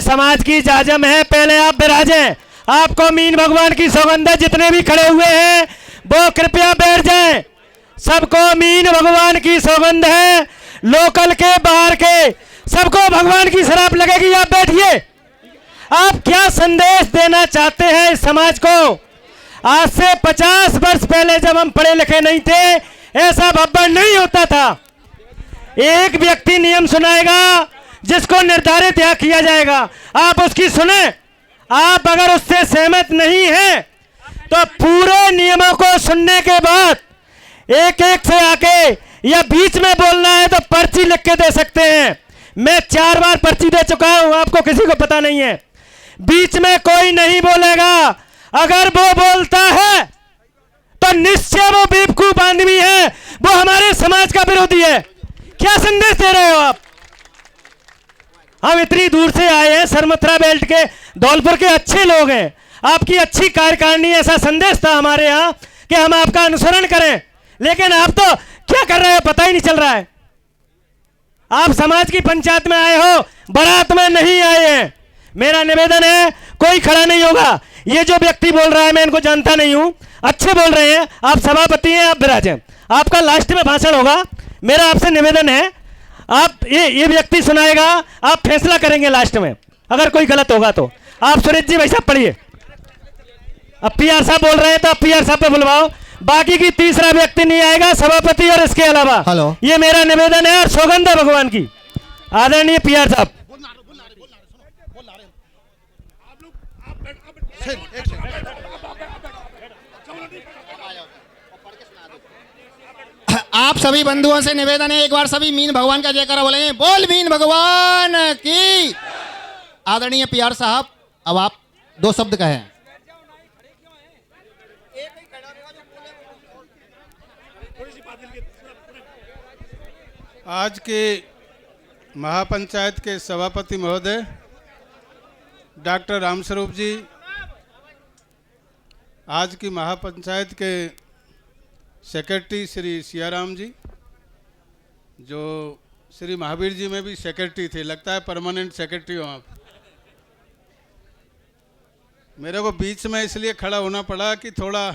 समाज की जाजम है, पहले आप विराजें। आपको मीन भगवान की सौगंध है, जितने भी खड़े हुए हैं वो कृपया बैठ जाएं। सबको मीन भगवान की सौगंध है, लोकल के बाहर के सबको भगवान की शराब लगेगी। आप बैठिए। आप क्या संदेश देना चाहते हैं इस समाज को? आज से 50 वर्ष पहले जब हम पढ़े लिखे नहीं थे, ऐसा भब्बड़ नहीं होता था। एक व्यक्ति नियम सुनाएगा जिसको निर्धारित यहाँ किया जाएगा, आप उसकी सुने। आप अगर उससे सहमत नहीं हैं तो पूरे नियमों को सुनने के बाद एक एक से आके या बीच में बोलना है तो पर्ची लिख के दे सकते हैं। मैं 4 बार पर्ची दे चुका हूं, आपको किसी को पता नहीं है। बीच में कोई नहीं बोलेगा। अगर वो बोलता है तो निश्चय वो बेवकूफ आदमी है, वो हमारे समाज का विरोधी है। क्या संदेश दे रहे हो आप? हम इतनी दूर से आए हैं, सरमथुरा बेल्ट के, धौलपुर के अच्छे लोग हैं। आपकी अच्छी कार्यकारिणी, ऐसा संदेश था हमारे यहाँ कि हम आपका अनुसरण करें, लेकिन आप तो क्या कर रहे हो पता ही नहीं चल रहा है। आप समाज की पंचायत में आए हो, बारात में नहीं आए हैं। मेरा निवेदन है, कोई खड़ा नहीं होगा। ये जो व्यक्ति बोल रहा है मैं इनको जानता नहीं हूं, अच्छे बोल रहे हैं। आप सभापति हैं, आप विराजें। आपका लास्ट में भाषण होगा। मेरा आपसे निवेदन है, आप ये व्यक्ति सुनाएगा, आप फैसला करेंगे लास्ट में अगर कोई गलत होगा तो। आप सुरेश जी भाई साहब पढ़िए। अब पीआर साहब बोल रहे हैं तो आप पीआर साहब पे बुलवाओ। बाकी की तीसरा व्यक्ति नहीं आएगा, सभापति और इसके अलावा। हेलो, ये मेरा निवेदन है और सौगंध है भगवान की। आदरणीय पीआर साहब। आप सभी बंधुओं से निवेदन है, एक बार सभी मीन भगवान का जयकारा बोलेंगे। बोल मीन भगवान की। आदरणीय पीआर साहब, अब आप 2 शब्द कहें। आज के महापंचायत के सभापति महोदय डॉक्टर रामस्वरूप जी, आज की महापंचायत के सेक्रेटरी श्री सियाराम जी, जो श्री महावीर जी में भी सेक्रेटरी थे, लगता है परमानेंट सेक्रेटरी हो आप। मेरे को बीच में इसलिए खड़ा होना पड़ा कि थोड़ा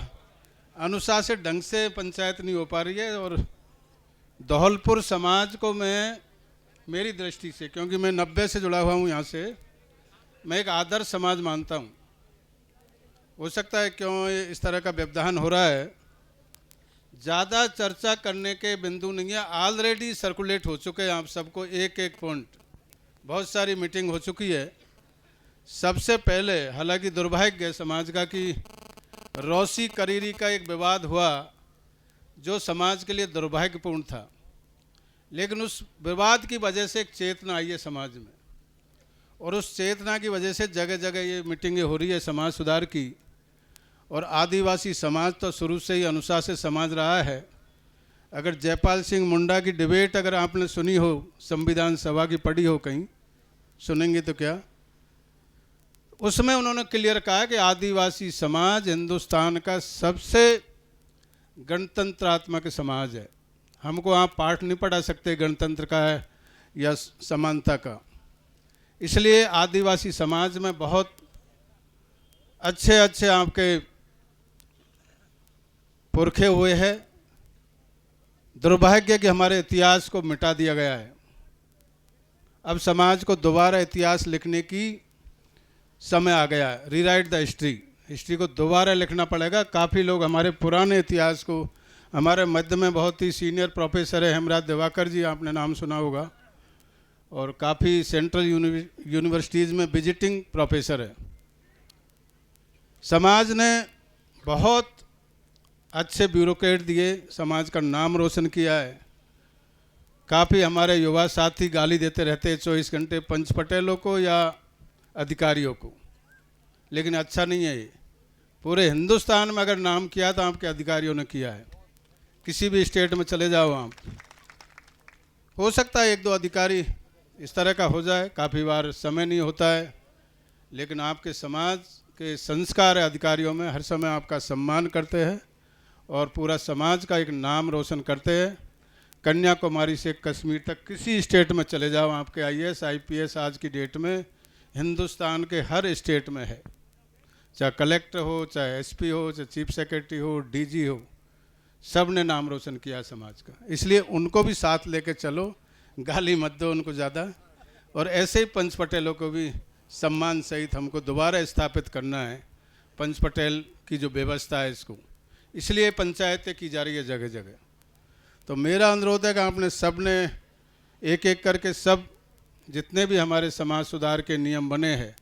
अनुशासित ढंग से पंचायत नहीं हो पा रही है। और धौलपुर समाज को मैं, मेरी दृष्टि से, क्योंकि मैं 90 से जुड़ा हुआ हूँ यहाँ से, मैं एक आदर्श समाज मानता हूँ। हो सकता है क्यों इस तरह का व्यवधान हो रहा है, ज़्यादा चर्चा करने के बिंदु नहीं है। ऑलरेडी सर्कुलेट हो चुके हैं आप सबको एक एक पॉइंट, बहुत सारी मीटिंग हो चुकी है। सबसे पहले हालांकि दुर्भाग्य है समाज का कि रौसी करीरी का एक विवाद हुआ जो समाज के लिए दुर्भाग्यपूर्ण था, लेकिन उस विवाद की वजह से एक चेतना आई है समाज में, और उस चेतना की वजह से जगह जगह ये मीटिंगें हो रही है समाज सुधार की। और आदिवासी समाज तो शुरू से ही अनुशासित समाज रहा है। अगर जयपाल सिंह मुंडा की डिबेट अगर आपने सुनी हो, संविधान सभा की पढ़ी हो, कहीं सुनेंगे तो क्या, उसमें उन्होंने क्लियर कहा कि आदिवासी समाज हिंदुस्तान का सबसे गणतंत्रात्मक समाज है। हमको आप पाठ नहीं पढ़ा सकते गणतंत्र का है या समानता का। इसलिए आदिवासी समाज में बहुत अच्छे अच्छे आपके पुरखे हुए हैं। दुर्भाग्य कि हमारे इतिहास को मिटा दिया गया है। अब समाज को दोबारा इतिहास लिखने की समय आ गया है। रीराइट द हिस्ट्री को दोबारा लिखना पड़ेगा। काफ़ी लोग हमारे पुराने इतिहास को, हमारे मध्य में बहुत ही सीनियर प्रोफेसर है हेमराज दिवाकर जी, आपने नाम सुना होगा, और काफ़ी सेंट्रल यूनिवर्सिटीज़ में विजिटिंग प्रोफेसर है। समाज ने बहुत अच्छे ब्यूरोक्रेट दिए, समाज का नाम रोशन किया है। काफ़ी हमारे युवा साथी गाली देते रहते हैं 24 घंटे पंच पटेलों को या अधिकारियों को, लेकिन अच्छा नहीं है ये। पूरे हिंदुस्तान में अगर नाम किया तो आपके अधिकारियों ने किया है। किसी भी स्टेट में चले जाओ आप, हो सकता है 1-2 अधिकारी इस तरह का हो जाए, काफ़ी बार समय नहीं होता है, लेकिन आपके समाज के संस्कार अधिकारियों में हर समय आपका सम्मान करते हैं और पूरा समाज का एक नाम रोशन करते हैं। कन्याकुमारी से कश्मीर तक किसी स्टेट में चले जाओ, आपके IAS IPS आज की डेट में हिंदुस्तान के हर स्टेट में है, चाहे कलेक्टर हो, चाहे एसपी हो, चाहे चीफ सेक्रेटरी हो, डीजी हो, सब ने नाम रोशन किया समाज का। इसलिए उनको भी साथ लेके चलो, गाली मत दो उनको ज़्यादा। और ऐसे ही पंच पटेलों को भी सम्मान सहित हमको दोबारा स्थापित करना है, पंच पटेल की जो व्यवस्था है इसको, इसलिए पंचायतें की जा रही है जगह जगह। तो मेरा अनुरोध है कि आपने सब ने एक एक करके सब जितने भी हमारे समाज सुधार के नियम बने हैं,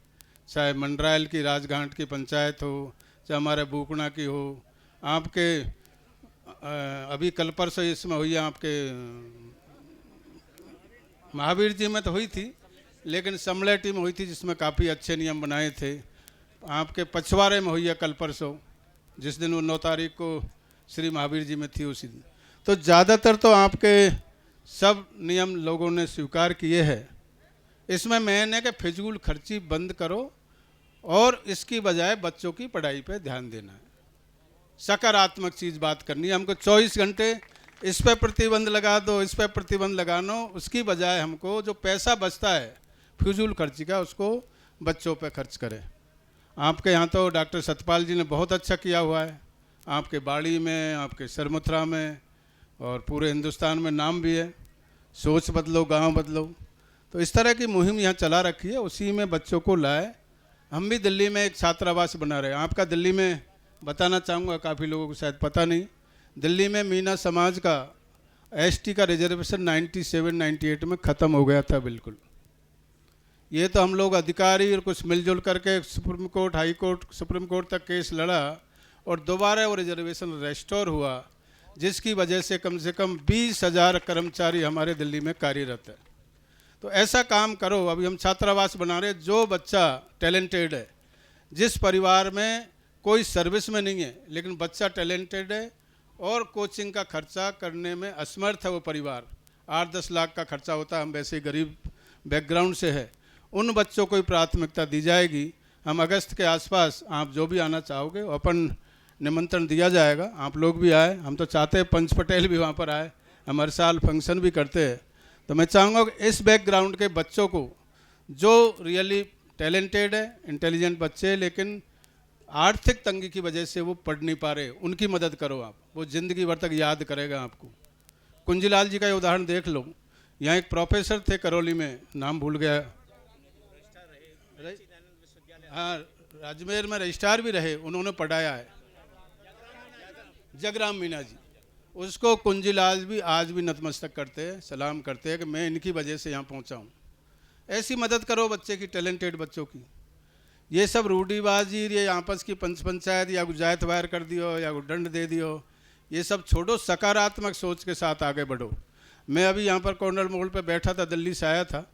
चाहे मंडरायल की राजघाट की पंचायत हो, चाहे हमारे बूकना की हो, आपके अभी कल परसों इसमें हुई है, आपके महावीर जी में तो हुई थी, लेकिन समलेटी में हुई थी जिसमें काफ़ी अच्छे नियम बनाए थे। आपके पछवाड़े में हुई है कल परसों, जिस दिन वो 9 तारीख को श्री महावीर जी में थी उसी दिन। तो ज़्यादातर तो आपके सब नियम लोगों ने स्वीकार किए हैं। इसमें मेन है कि फिजूल खर्ची बंद करो और इसकी बजाय बच्चों की पढ़ाई पे ध्यान देना है, सकारात्मक चीज़ बात करनी है। हमको 24 घंटे इस पे प्रतिबंध लगा दो, इस पे प्रतिबंध लगानो, उसकी बजाय हमको जो पैसा बचता है फिजूल खर्ची का, उसको बच्चों पे खर्च करें। आपके यहाँ तो डॉक्टर सतपाल जी ने बहुत अच्छा किया हुआ है, आपके बाड़ी में, आपके सरमुथरा में और पूरे हिंदुस्तान में नाम भी है, सोच बदलो गांव बदलो। तो इस तरह की मुहिम यहाँ चला रखी है, उसी में बच्चों को लाए। हम भी दिल्ली में एक छात्रावास बना रहे हैं। आपका दिल्ली में बताना चाहूँगा, काफ़ी लोगों को शायद पता नहीं, दिल्ली में मीना समाज का एसटी का रिजर्वेशन 97-98 में ख़त्म हो गया था बिल्कुल। ये तो हम लोग अधिकारी और कुछ मिलजुल करके supreme court, high court, supreme court तक केस लड़ा और दोबारा वो रिजर्वेशन रेस्टोर हुआ, जिसकी वजह से कम 20,000 कर्मचारी हमारे दिल्ली में कार्यरत है। तो ऐसा काम करो। अभी हम छात्रावास बना रहे, जो बच्चा टैलेंटेड है, जिस परिवार में कोई सर्विस में नहीं है लेकिन बच्चा टैलेंटेड है और कोचिंग का खर्चा करने में असमर्थ है, वो परिवार 8-10 लाख का खर्चा होता है, हम वैसे गरीब बैकग्राउंड से है, उन बच्चों को ही प्राथमिकता दी जाएगी। हम अगस्त के आसपास, आप जो भी आना चाहोगे अपन निमंत्रण दिया जाएगा, आप लोग भी आए। हम तो चाहते हैं पंच पटेल भी वहाँ पर आए, हम हर साल फंक्शन भी करते हैं। तो मैं चाहूँगा कि इस बैकग्राउंड के बच्चों को, जो रियली टैलेंटेड है, इंटेलिजेंट बच्चे, लेकिन आर्थिक तंगी की वजह से वो पढ़ नहीं पा रहे, उनकी मदद करो आप, वो ज़िंदगी भर तक याद करेगा आपको। कुंजीलाल जी का ये उदाहरण देख लो। यहाँ एक प्रोफेसर थे करौली में, नाम भूल गया, हाँ, अजमेर में रजिस्ट्रार भी रहे, उन्होंने पढ़ाया है, जगराम मीना जी। उसको कुंजीलाल भी आज भी नतमस्तक करते हैं, सलाम करते हैं कि मैं इनकी वजह से यहाँ पहुँचा हूँ। ऐसी मदद करो बच्चे की, टैलेंटेड बच्चों की। ये सब रूढ़ीबाजी, ये आपस की पंचायत या गुजायत वायर कर दियो या दंड दे दियो, ये सब छोड़ो, सकारात्मक सोच के साथ आगे बढ़ो। मैं अभी यहाँ पर कॉर्नर मोड़ पे बैठा था, दिल्ली से आया था,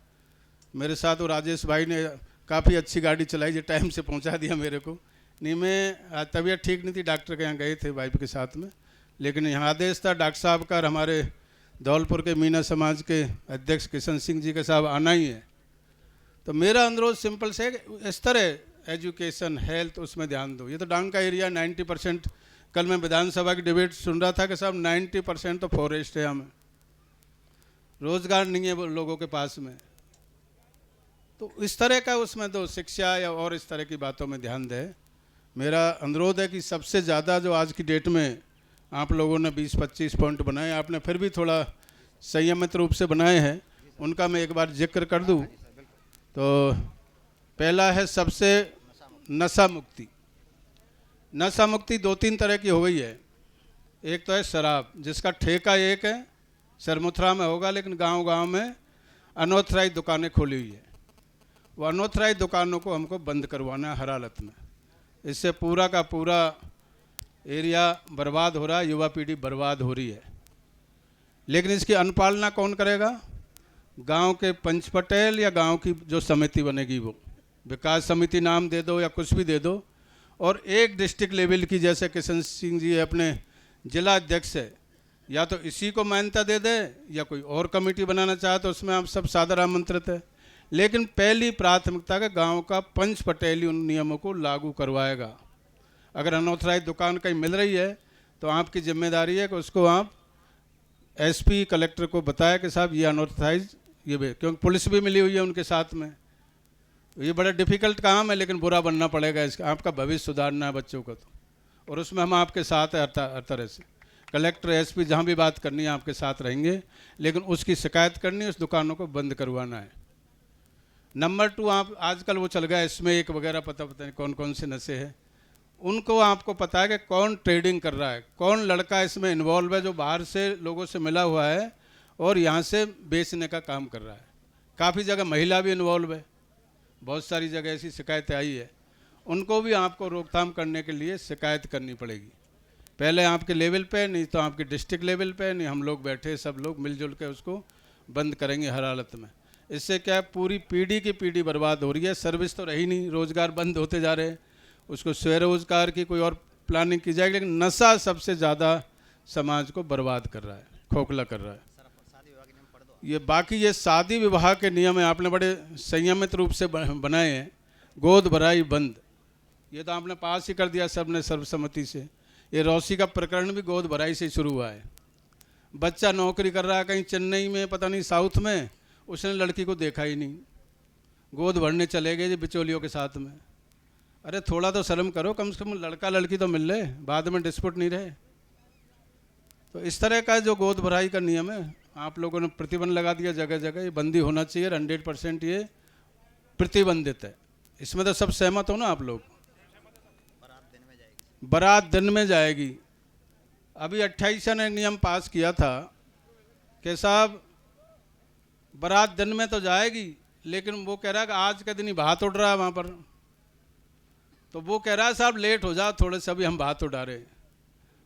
मेरे साथ वो राजेश भाई ने काफ़ी अच्छी गाड़ी चलाई, जो टाइम से पहुँचा दिया मेरे को। नहीं, मैं तबीयत ठीक नहीं थी, डॉक्टर के यहाँ गए थे वाइफ के साथ में, लेकिन यहाँ आदेश था डॉक्टर साहब का, हमारे धौलपुर के मीना समाज के अध्यक्ष किशन सिंह जी के साहब आना ही है। तो मेरा अनुरोध सिंपल से इस तरह एजुकेशन, हेल्थ, उसमें ध्यान दो। ये तो डांग का एरिया 90%, कल मैं विधानसभा की डिबेट सुन रहा था कि साहब 90% तो फॉरेस्ट है, हमें रोजगार नहीं है लोगों के पास में। तो इस तरह का उसमें तो शिक्षा या और इस तरह की बातों में ध्यान दे। मेरा अनुरोध है कि सबसे ज़्यादा जो आज की डेट में आप लोगों ने 20-25 पॉइंट बनाए, आपने फिर भी थोड़ा संयमित रूप से बनाए हैं, उनका मैं एक बार जिक्र कर दूं। तो पहला है सबसे नशा मुक्ति। नशा मुक्ति 2-3 तरह की हो गई है। एक तो है शराब, जिसका ठेका एक है, सरमुथरा में होगा, लेकिन गांव-गांव में अनऑथराइज दुकानें खोली हुई है। वो अनऑथराइज दुकानों को हमको बंद करवाना है हर हालत में। इससे पूरा का पूरा एरिया बर्बाद हो रहा है, युवा पीढ़ी बर्बाद हो रही है। लेकिन इसकी अनुपालना कौन करेगा? गांव के पंच पटेल या गांव की जो समिति बनेगी, वो विकास समिति नाम दे दो या कुछ भी दे दो, और एक डिस्ट्रिक्ट लेवल की, जैसे किशन सिंह जी अपने जिला अध्यक्ष है, या तो इसी को मान्यता दे दे या कोई और कमेटी बनाना चाहे तो उसमें आप सब सादर आमंत्रित है। लेकिन पहली प्राथमिकता का गांव का पंच पटेल उन नियमों को लागू करवाएगा। अगर अनऑथराइज दुकान कहीं मिल रही है तो आपकी जिम्मेदारी है कि उसको आप एसपी कलेक्टर को बताया कि साहब ये अनऑथराइज, ये भी, क्योंकि पुलिस भी मिली हुई है उनके साथ में। ये बड़ा डिफ़िकल्ट काम है, लेकिन बुरा बनना पड़ेगा इसका, आपका भविष्य सुधारना है बच्चों का तो, और उसमें हम आपके साथ हैं हर तरह से। कलेक्टर एसपी जहाँ भी बात करनी है आपके साथ रहेंगे, लेकिन उसकी शिकायत करनी है, उस दुकानों को बंद करवाना है। नंबर 2, आप आजकल वो चल गया इसमें एक वगैरह, पता नहीं कौन कौन से नशे हैं, उनको आपको पता है कि कौन ट्रेडिंग कर रहा है, कौन लड़का इसमें इन्वॉल्व है जो बाहर से लोगों से मिला हुआ है और यहाँ से बेचने का काम कर रहा है। काफ़ी जगह महिला भी इन्वॉल्व है, बहुत सारी जगह ऐसी शिकायतें आई है, उनको भी आपको रोकथाम करने के लिए शिकायत करनी पड़ेगी, पहले आपके लेवल पे, नहीं तो आपके डिस्ट्रिक्ट लेवल पे, नहीं हम लोग बैठे सब लोग मिलजुल के उसको बंद करेंगे हर हालत में। इससे क्या है, पूरी पीढ़ी की पीढ़ी बर्बाद हो रही है, सर्विस तो रही नहीं, रोज़गार बंद होते जा रहे हैं, उसको स्वरोजगार की कोई और प्लानिंग की जाएगी, लेकिन नशा सबसे ज़्यादा समाज को बर्बाद कर रहा है, खोखला कर रहा है। ये बाकी ये शादी विवाह के नियम है, आपने बड़े संयमित रूप से बनाए हैं। गोद भराई बंद, ये तो आपने पास ही कर दिया सबने सर्वसम्मति से। ये रौसी का प्रकरण भी गोद भराई से शुरू हुआ है। बच्चा नौकरी कर रहा है कहीं चेन्नई में, पता नहीं साउथ में, उसने लड़की को देखा ही नहीं, गोद भरने चले गए जी बिचौलियों के साथ में। अरे थोड़ा तो शर्म करो, कम से कम लड़का लड़की तो मिल ले, बाद में डिस्प्यूट नहीं रहे। तो इस तरह का जो गोद भराई का नियम है, आप लोगों ने प्रतिबंध लगा दिया जगह जगह, ये बंदी होना चाहिए, 100% ये प्रतिबंधित है। इसमें तो सब सहमत हो ना आप लोग? बारात दिन में जाएगी। अभी 28 ने नियम पास किया था कि साहब बारात दिन में तो जाएगी, लेकिन वो कह रहा है कि आज के दिन ही भात उड़ रहा है वहाँ पर, तो वो कह रहा है साहब लेट हो जाओ थोड़े से, अभी हम भात उड़ा रहे हैं,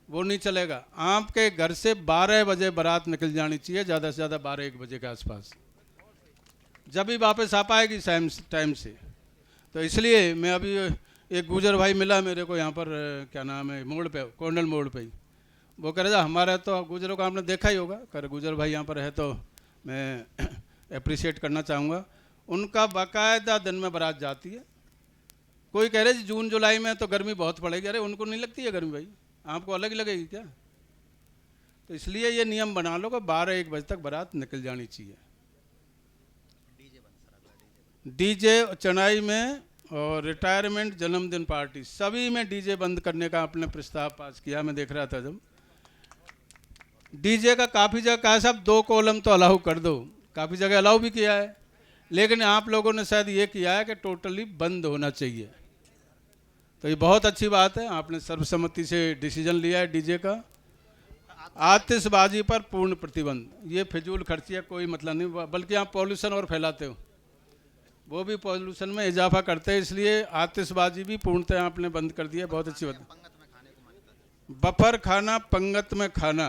वो नहीं चलेगा। आपके घर से 12 बजे बारात निकल जानी चाहिए, ज़्यादा से ज़्यादा 12-1 बजे के आसपास, जब भी वापस आ पाएगी टाइम से। तो इसलिए मैं अभी एक गुजर भाई मिला मेरे को यहाँ पर, क्या नाम है, मोड़ पे, कोंडल मोड़ पे ही, वो कह रहा था हमारा तो गुजरों का आपने देखा ही होगा, कर गुजर भाई यहाँ पर है तो मैं अप्रिशिएट करना चाहूँगा। उनका बाकायदा दिन में बारात जाती है। कोई कह रहे जी जून जुलाई में तो गर्मी बहुत पड़ेगी, अरे उनको नहीं लगती है गर्मी भाई, आपको अलग ही लगेगी क्या? तो इसलिए ये नियम बना लो कि 12-1 बजे तक बारात निकल जानी चाहिए। डीजे चेन्नई में और रिटायरमेंट जन्मदिन पार्टी सभी में डीजे बंद करने का आपने प्रस्ताव पास किया, मैं देख रहा था जब। डीजे का काफ़ी जगह कहा साहब 2 कॉलम तो अलाउ कर दो, काफ़ी जगह अलाउ भी किया है, लेकिन आप लोगों ने शायद ये किया है कि टोटली बंद होना चाहिए। तो ये बहुत अच्छी बात है, आपने सर्वसम्मति से डिसीजन लिया है डीजे का। आतिशबाजी पर पूर्ण प्रतिबंध, ये फिजूल खर्ची है, कोई मतलब नहीं, बल्कि आप पॉल्यूशन और फैलाते हो, वो भी पॉल्यूशन में इजाफा करते हैं, इसलिए आतिशबाजी भी पूर्णतः आपने बंद कर दिया, बहुत अच्छी बात है। बफर खाना, पंगत में खाना,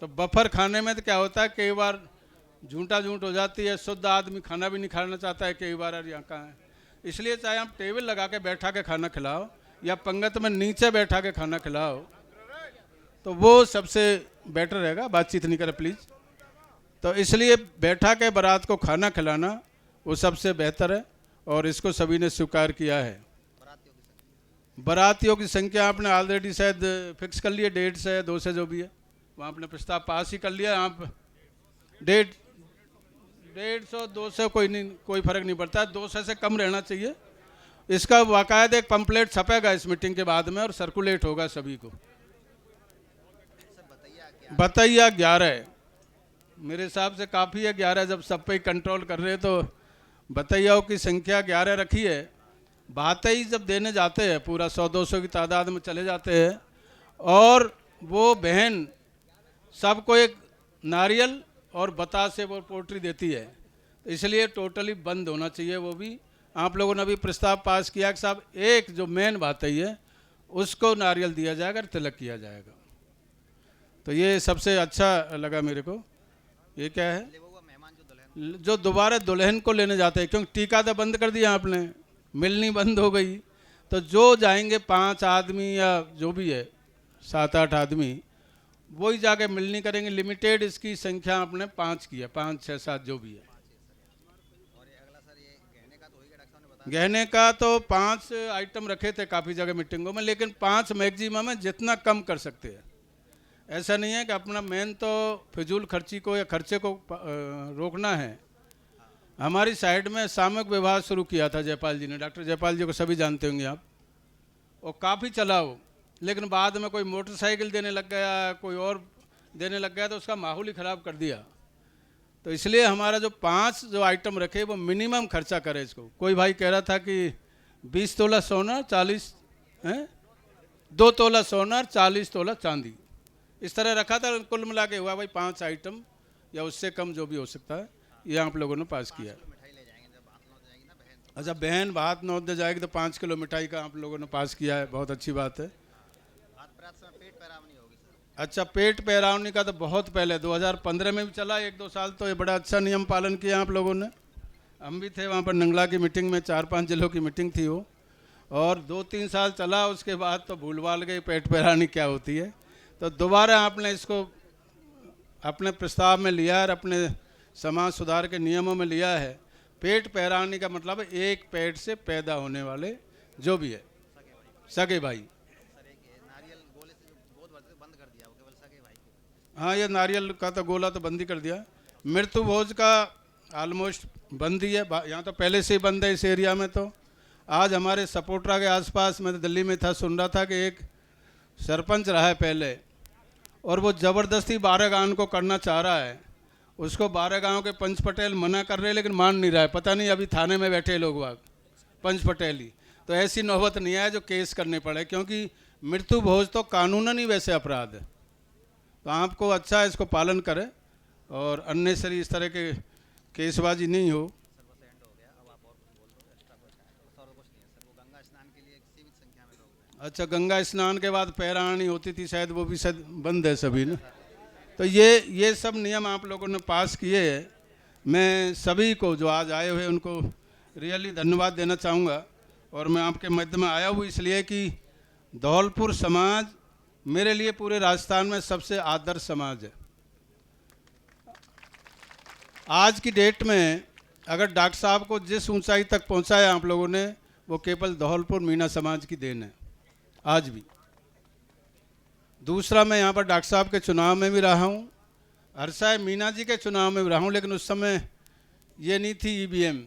तो बफर खाने में तो क्या होता है, कई बार झूठा झूठ हो जाती है, शुद्ध आदमी खाना भी नहीं खाना चाहता है कई बार, यहाँ कहाँ है, इसलिए चाहे आप टेबल लगा के बैठा के खाना खिलाओ या पंगत में नीचे बैठा के खाना खिलाओ, तो वो सबसे बेटर रहेगा, बातचीत नहीं करे प्लीज़। तो इसलिए बैठा के बारात को खाना खिलाना वो सबसे बेहतर है, और इसको सभी ने स्वीकार किया है। बारातियों की संख्या आपने ऑलरेडी शायद फिक्स कर लिया, 150 से 200 जो भी है, वहाँ आपने प्रस्ताव पास ही कर लिया। आप 150-200 कोई नहीं, कोई फर्क नहीं पड़ता, 200 से कम रहना चाहिए। इसका बाकायदा एक पंपलेट छपेगा इस मीटिंग के बाद में और सर्कुलेट होगा सभी को। बतैया 11 मेरे हिसाब से काफ़ी है, 11 जब सब पे कंट्रोल कर रहे तो बतैयाओं की संख्या 11 रखी है। भातई जब देने जाते हैं पूरा 100-200 की तादाद में चले जाते हैं, और वो बहन सबको एक नारियल और बतासे वो पोट्री देती है, इसलिए टोटली बंद होना चाहिए। वो भी आप लोगों ने अभी प्रस्ताव पास किया कि साहब एक जो मेन भातई है उसको नारियल दिया जाएगा, तिलक किया जाएगा, तो ये सबसे अच्छा लगा मेरे को। ये क्या है, जो दोबारा दुल्हन को लेने जाते हैं, क्योंकि टीका तो बंद कर दिया आपने, मिलनी बंद हो गई, तो जो जाएंगे 5 आदमी या जो भी है 7-8 आदमी, वही जाके मिलनी करेंगे। लिमिटेड इसकी संख्या आपने 5 की है, 5, 6, 7 जो भी है। गहने का तो 5 आइटम रखे थे काफ़ी जगह मीटिंगों में, लेकिन 5 मैक्सिमम है, जितना कम कर सकते हैं। ऐसा नहीं है कि अपना मेन तो फिजूल खर्ची को या खर्चे को रोकना है, हमारी साइड में सामूहिक विवाह शुरू किया था जयपाल जी ने, डॉक्टर जयपाल जी को सभी जानते होंगे आप, और काफ़ी चला वो, लेकिन बाद में कोई मोटरसाइकिल देने लग गया, कोई और देने लग गया, तो उसका माहौल ही ख़राब कर दिया। तो इसलिए हमारा जो 5 जो आइटम रखे वो मिनिमम खर्चा करे इसको। कोई भाई कह रहा था कि 20 तोला सोना 40 हैं, 2 तोला सोना 40 तोला चांदी, इस तरह रखा था। कुल मिला के हुआ भाई 5 आइटम या उससे कम जो भी हो सकता है, ये आप लोगों ने पास किया। अच्छा, बहन भात नौत दे जाएगी तो 5 किलो मिठाई का आप लोगों ने पास किया है, बहुत अच्छी बात है। अच्छा, पेट पैरावनी का तो बहुत पहले 2015 में भी चला 1-2 साल, तो ये बड़ा अच्छा नियम पालन किया आप लोगों ने। हम भी थे वहाँ पर नंगला की मीटिंग में, 4-5 जिलों की मीटिंग थी वो, और 2-3 साल चला। उसके बाद तो भूल भाल गई पेट पैरावनी क्या होती है, तो दोबारा आपने इसको अपने प्रस्ताव में लिया है और अपने समाज सुधार के नियमों में लिया है। पेट पैरावनी का मतलब है एक पेट से पैदा होने वाले जो भी है सगे भाई। हाँ, ये नारियल का तो गोला तो बंद ही कर दिया। मृत्यु भोज का ऑलमोस्ट बंद ही है, यहाँ तो पहले से ही बंद है इस एरिया में। तो आज हमारे सपोटरा के आसपास, मैं तो दिल्ली में था, सुन रहा था कि एक सरपंच रहा है पहले, और वो ज़बरदस्ती 12 गांव को करना चाह रहा है। उसको 12 गांव के पंच पटेल मना कर रहे हैं, लेकिन मान नहीं रहा है। पता नहीं अभी थाने में बैठे लोग वाग पंच पटेल ही। तो ऐसी नौबत नहीं आए जो केस करने पड़े, क्योंकि मृत्यु भोज तो कानूनन ही वैसे अपराध है। तो आपको अच्छा इसको पालन करें और अननेसरी इस तरह के केसबाजी नहीं हो। अच्छा, गंगा स्नान के बाद पैरावनी होती थी शायद, वो भी शायद बंद है सभी ने। तो ये सब नियम आप लोगों ने पास किए हैं। मैं सभी को जो आज आए हुए उनको रियली धन्यवाद देना चाहूँगा। और मैं आपके मध्य में आया हूँ इसलिए कि धौलपुर समाज मेरे लिए पूरे राजस्थान में सबसे आदर्श समाज है। आज की डेट में अगर डॉक्टर साहब को जिस ऊंचाई तक पहुंचाया आप लोगों ने, वो केवल धौलपुर मीणा समाज की देन है आज भी। दूसरा, मैं यहाँ पर डॉक्टर साहब के चुनाव में भी रहा हूँ, हरसाय मीना जी के चुनाव में भी रहा हूँ, लेकिन उस समय ये नहीं थी ईवीएम।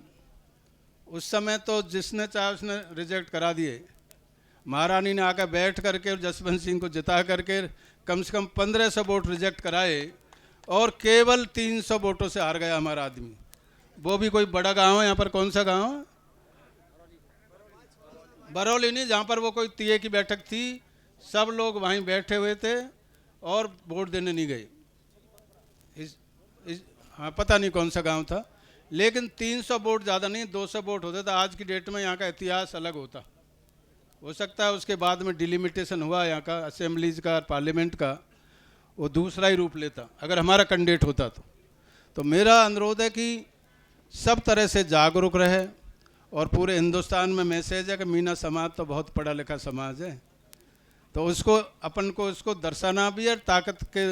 उस समय तो जिसने चाहे उसने रिजेक्ट करा दिए। महारानी ने आकर बैठ करके और जसवंत सिंह को जिता करके कम से कम 1500 वोट रिजेक्ट कराए और केवल 300 वोटों से हार गया हमारा आदमी। वो भी कोई बड़ा गांव है यहाँ पर, कौन सा गांव है? बरौली नहीं, जहाँ पर वो कोई तीये की बैठक थी, सब लोग वहीं बैठे हुए थे और वोट देने नहीं गए। हाँ, पता नहीं कौन सा गांव था, लेकिन 300 वोट ज़्यादा नहीं, 200 वोट होते तो आज की डेट में यहाँ का इतिहास अलग होता। हो सकता है उसके बाद में डिलिमिटेशन हुआ यहाँ का असेंबलीज का, पार्लियामेंट का, वो दूसरा ही रूप लेता अगर हमारा कैंडिडेट होता तो मेरा अनुरोध है कि सब तरह से जागरूक रहे। और पूरे हिंदुस्तान में मैसेज है कि मीना समाज तो बहुत पढ़ा लिखा समाज है, तो उसको अपन को उसको दर्शाना भी है, ताकत के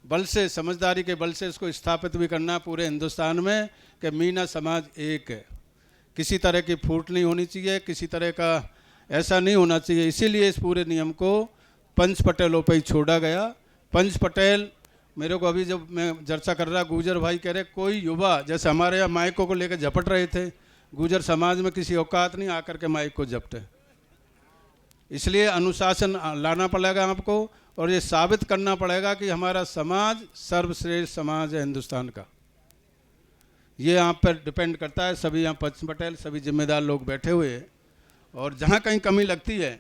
बल से, समझदारी के बल से इसको स्थापित भी करना पूरे हिंदुस्तान में कि मीना समाज एक है। किसी तरह की फूट नहीं होनी चाहिए, किसी तरह का ऐसा नहीं होना चाहिए। इसीलिए इस पूरे नियम को पंच पटेलों पर ही छोड़ा गया। पंच पटेल, मेरे को अभी जब मैं चर्चा कर रहा, गुजर भाई कह रहे कोई युवा, जैसे हमारे यहाँ माइकों को लेकर झपट रहे थे, गुजर समाज में किसी औकात नहीं आकर के माइक को झपटे। इसलिए अनुशासन लाना पड़ेगा आपको और ये साबित करना पड़ेगा कि हमारा समाज सर्वश्रेष्ठ समाज है हिंदुस्तान का। ये आप पर डिपेंड करता है। सभी यहाँ पंच पटेल, सभी जिम्मेदार लोग बैठे हुए हैं, और जहाँ कहीं कमी लगती है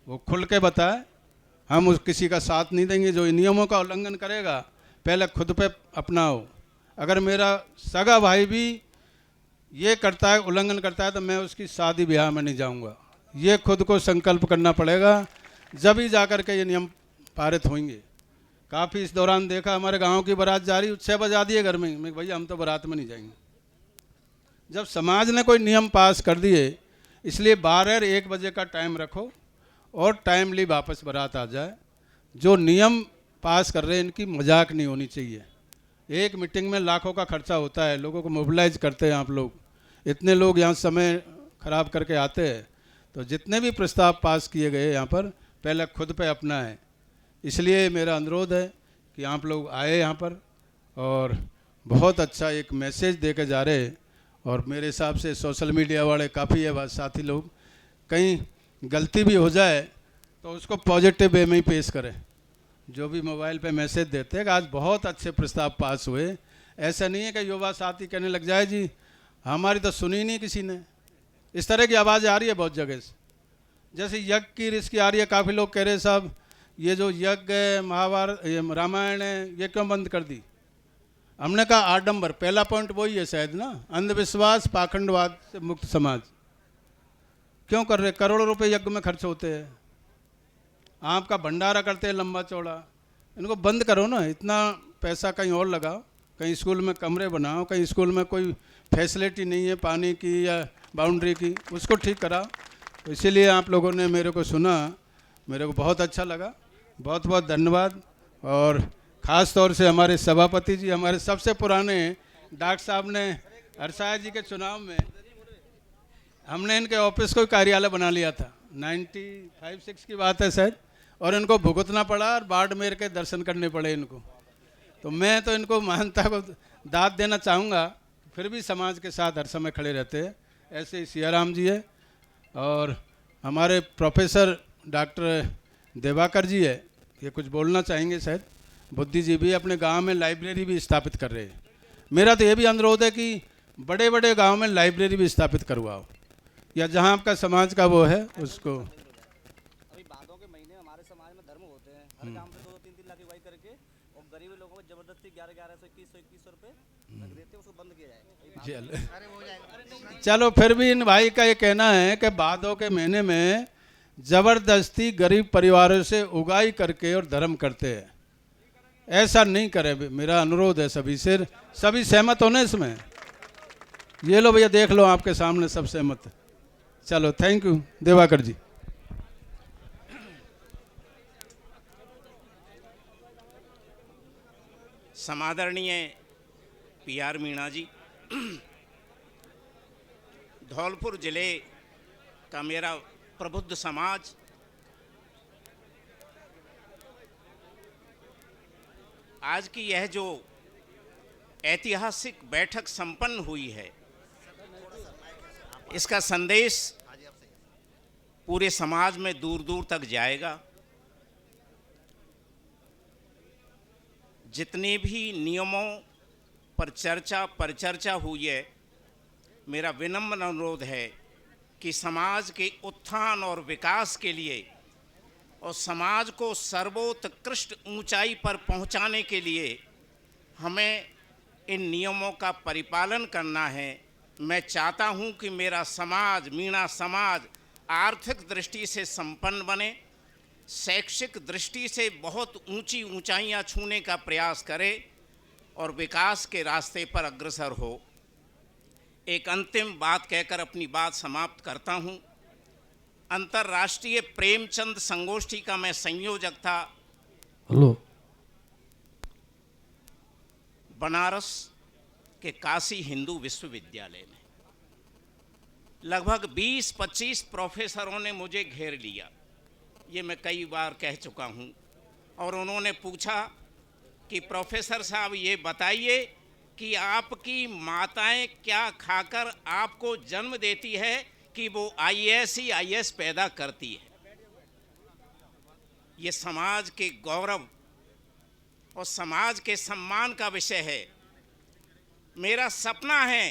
वो खुल के बताए। हम उस किसी का साथ नहीं देंगे। जो इन नियमों का उल्लंघन करेगा, पहले खुद पे अपनाओ। अगर मेरा सगा भाई भी ये करता है, उल्लंघन करता है, तो मैं उसकी शादी ब्याह में नहीं जाऊंगा। ये खुद को संकल्प करना पड़ेगा, जब ही जाकर के ये नियम पारित होंगे। काफ़ी इस दौरान देखा, हमारे गांव की बारात जा रही, 6 बजा दिए घर में, मैं भैया हम तो बारात में नहीं जाएंगे। जब समाज ने कोई नियम पास कर दिए, इसलिए 12-1 बजे का टाइम रखो और टाइमली वापस बारात आ जाए। जो नियम पास कर रहे हैं इनकी मजाक नहीं होनी चाहिए। एक मीटिंग में लाखों का खर्चा होता है, लोगों को मोबिलाइज करते हैं आप लोग, इतने लोग यहाँ समय खराब करके आते हैं। तो जितने भी प्रस्ताव पास किए गए यहाँ पर, पहले खुद पे अपना है। इसलिए मेरा अनुरोध है कि आप लोग आए यहाँ पर और बहुत अच्छा एक मैसेज दे के जा रहे हैं। और मेरे हिसाब से सोशल मीडिया वाले काफ़ी है साथी लोग, कहीं गलती भी हो जाए तो उसको पॉजिटिव वे में ही पेश करें। जो भी मोबाइल पे मैसेज देते हैं कि आज बहुत अच्छे प्रस्ताव पास हुए, ऐसा नहीं है कि युवा साथी कहने लग जाए जी हमारी तो सुनी नहीं किसी ने। इस तरह की आवाज़ आ रही है बहुत जगह से, जैसे यज्ञ की रिस्क आ रही है। काफ़ी लोग कह रहे साहब ये जो यज्ञ है, महाभारत, रामायण है, ये क्यों बंद कर दी? हमने कहा आडंबर, पहला पॉइंट वही है शायद ना, अंधविश्वास पाखंडवाद से मुक्त समाज। क्यों कर रहे? करोड़ों रुपए यज्ञ में खर्च होते हैं, आपका भंडारा करते हैं लंबा चौड़ा, इनको बंद करो ना। इतना पैसा कहीं और लगाओ, कहीं स्कूल में कमरे बनाओ, कहीं स्कूल में कोई फैसिलिटी नहीं है पानी की या बाउंड्री की, उसको ठीक कराओ। तो इसीलिए आप लोगों ने मेरे को सुना, मेरे को बहुत अच्छा लगा, बहुत बहुत धन्यवाद। और ख़ास तौर से हमारे सभापति जी, हमारे सबसे पुराने डॉक्टर साहब ने हरसाया जी के चुनाव में हमने इनके ऑफिस को कार्यालय बना लिया था, 95-6 की बात है शायद, और इनको भुगतना पड़ा और बाड़मेर के दर्शन करने पड़े इनको। तो मैं तो इनको महानता को दाद देना चाहूँगा, फिर भी समाज के साथ हर समय खड़े रहते हैं। ऐसे ही सियाराम जी है, और हमारे प्रोफेसर डॉक्टर देवाकर जी है, ये कुछ बोलना चाहेंगे शायद। बुद्धि जी भी अपने गांव में लाइब्रेरी भी स्थापित कर रहे हैं। मेरा तो ये भी अनुरोध है कि बड़े बड़े गांव में लाइब्रेरी भी स्थापित करवाओ, या जहां आपका समाज का वो है उसको। अभी भादों के महीने हमारे समाज में धर्म होते हैं, हर काम पे 2-3 लाख की अगुवाई करके और गरीब लोगों को जबरदस्ती 1100 2100 रुपए लग देते हैं, उसको बंद किया जाए। चलो फिर भी इन भाई का ये कहना है कि भादों के महीने में जबरदस्ती गरीब परिवारों से उगाई करके और धर्म करते हैं, ऐसा नहीं करें। मेरा अनुरोध है सभी से, सभी सहमत होने इसमें? ये लो भैया, देख लो आपके सामने सब सहमत है। चलो थैंक यू देवाकर जी। समादरणीय PR मीणा जी, धौलपुर जिले का मेरा प्रबुद्ध समाज आज की यह जो ऐतिहासिक बैठक संपन्न हुई है, इसका संदेश पूरे समाज में दूर दूर तक जाएगा। जितने भी नियमों पर परिचर्चा हुई है, मेरा विनम्र अनुरोध है कि समाज के उत्थान और विकास के लिए और समाज को सर्वोत्कृष्ट ऊंचाई पर पहुंचाने के लिए हमें इन नियमों का परिपालन करना है। मैं चाहता हूं कि मेरा समाज, मीणा समाज, आर्थिक दृष्टि से संपन्न बने, शैक्षिक दृष्टि से बहुत ऊंची ऊंचाइयां छूने का प्रयास करे और विकास के रास्ते पर अग्रसर हो। एक अंतिम बात कहकर अपनी बात समाप्त करता हूं। अंतर्राष्ट्रीय प्रेमचंद संगोष्ठी का मैं संयोजक था। हेलो। बनारस के काशी हिंदू विश्वविद्यालय में लगभग 20-25 प्रोफेसरों ने मुझे घेर लिया, ये मैं कई बार कह चुका हूँ। और उन्होंने पूछा कि प्रोफेसर साहब ये बताइए कि आपकी माताएं क्या खाकर आपको जन्म देती है कि वो IAS पैदा करती है। ये समाज के गौरव और समाज के सम्मान का विषय है। मेरा सपना है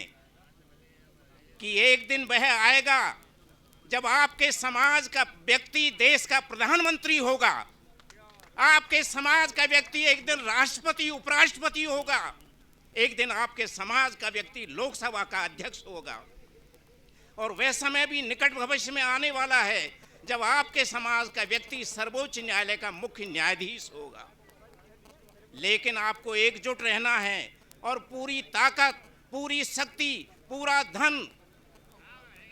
कि एक दिन वह आएगा जब आपके समाज का व्यक्ति देश का प्रधानमंत्री होगा, आपके समाज का व्यक्ति एक दिन राष्ट्रपति उपराष्ट्रपति होगा, एक दिन आपके समाज का व्यक्ति लोकसभा का अध्यक्ष होगा। और वह समय भी निकट भविष्य में आने वाला है जब आपके समाज का व्यक्ति सर्वोच्च न्यायालय का मुख्य न्यायाधीश होगा। लेकिन आपको एकजुट रहना है और पूरी ताकत, पूरी शक्ति, पूरा धन,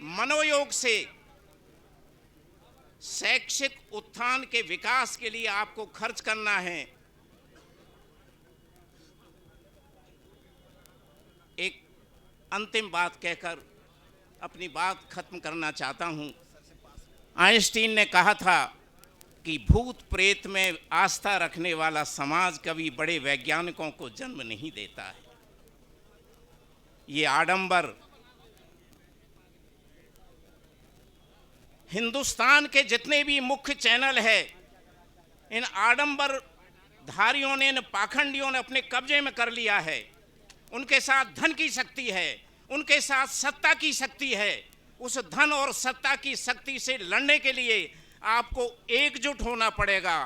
मनोयोग से शैक्षिक उत्थान के विकास के लिए आपको खर्च करना है। एक अंतिम बात कहकर अपनी बात खत्म करना चाहता हूं। आइंस्टीन ने कहा था कि भूत प्रेत में आस्था रखने वाला समाज कभी बड़े वैज्ञानिकों को जन्म नहीं देता है। ये आडंबर, हिंदुस्तान के जितने भी मुख्य चैनल है, इन आडंबरधारियों ने, इन पाखंडियों ने अपने कब्जे में कर लिया है। उनके साथ धन की शक्ति है, उनके साथ सत्ता की शक्ति है। उस धन और सत्ता की शक्ति से लड़ने के लिए आपको एकजुट होना पड़ेगा।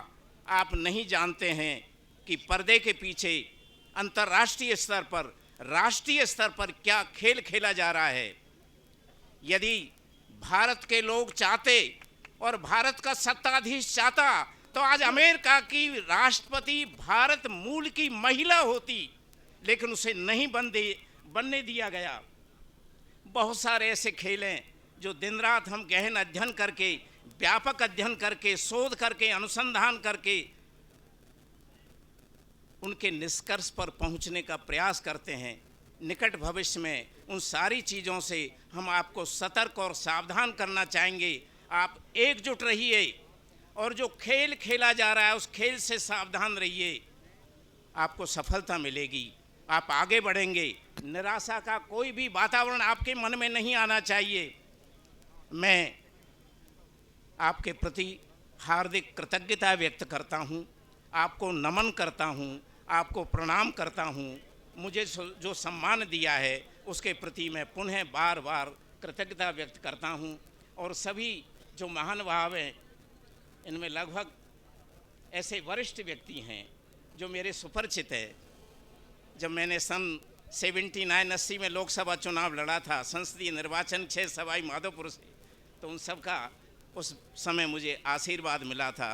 आप नहीं जानते हैं कि पर्दे के पीछे अंतर्राष्ट्रीय स्तर पर, राष्ट्रीय स्तर पर क्या खेल खेला जा रहा है। यदि भारत के लोग चाहते और भारत का सत्ताधीश चाहता तो आज अमेरिका की राष्ट्रपति भारत मूल की महिला होती, लेकिन उसे नहीं बनने दिया गया। बहुत सारे ऐसे खेल हैं जो दिन रात हम गहन अध्ययन करके, व्यापक अध्ययन करके, शोध करके, अनुसंधान करके उनके निष्कर्ष पर पहुंचने का प्रयास करते हैं। निकट भविष्य में उन सारी चीज़ों से हम आपको सतर्क और सावधान करना चाहेंगे। आप एकजुट रहिए और जो खेल खेला जा रहा है उस खेल से सावधान रहिए। आपको सफलता मिलेगी, आप आगे बढ़ेंगे। निराशा का कोई भी वातावरण आपके मन में नहीं आना चाहिए। मैं आपके प्रति हार्दिक कृतज्ञता व्यक्त करता हूँ, आपको नमन करता हूँ, आपको प्रणाम करता हूँ। मुझे जो सम्मान दिया है उसके प्रति मैं पुनः बार बार कृतज्ञता व्यक्त करता हूँ। और सभी जो महानुभाव हैं, इनमें लगभग ऐसे वरिष्ठ व्यक्ति हैं जो मेरे सुपरिचित है। जब मैंने सन 79-80 में लोकसभा चुनाव लड़ा था, संसदीय निर्वाचन क्षेत्र सवाई माधोपुर से, तो उन सब का उस समय मुझे आशीर्वाद मिला था।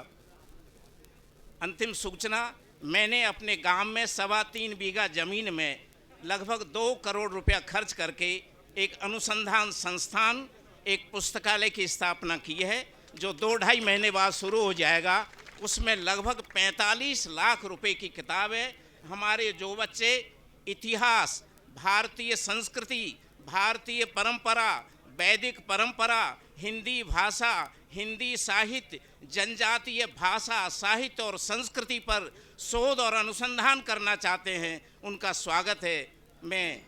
अंतिम सूचना, मैंने अपने गांव में 3.25 बीघा ज़मीन में लगभग 2 करोड़ रुपया खर्च करके एक अनुसंधान संस्थान, एक पुस्तकालय की स्थापना की है, जो 2-2.5 महीने बाद शुरू हो जाएगा। उसमें लगभग 45 लाख रुपए की किताब है। हमारे जो बच्चे इतिहास, भारतीय संस्कृति, भारतीय परंपरा, वैदिक परंपरा, हिंदी भाषा, हिंदी साहित्य, जनजातीय भाषा, साहित्य और संस्कृति पर शोध और अनुसंधान करना चाहते हैं, उनका स्वागत है। मैं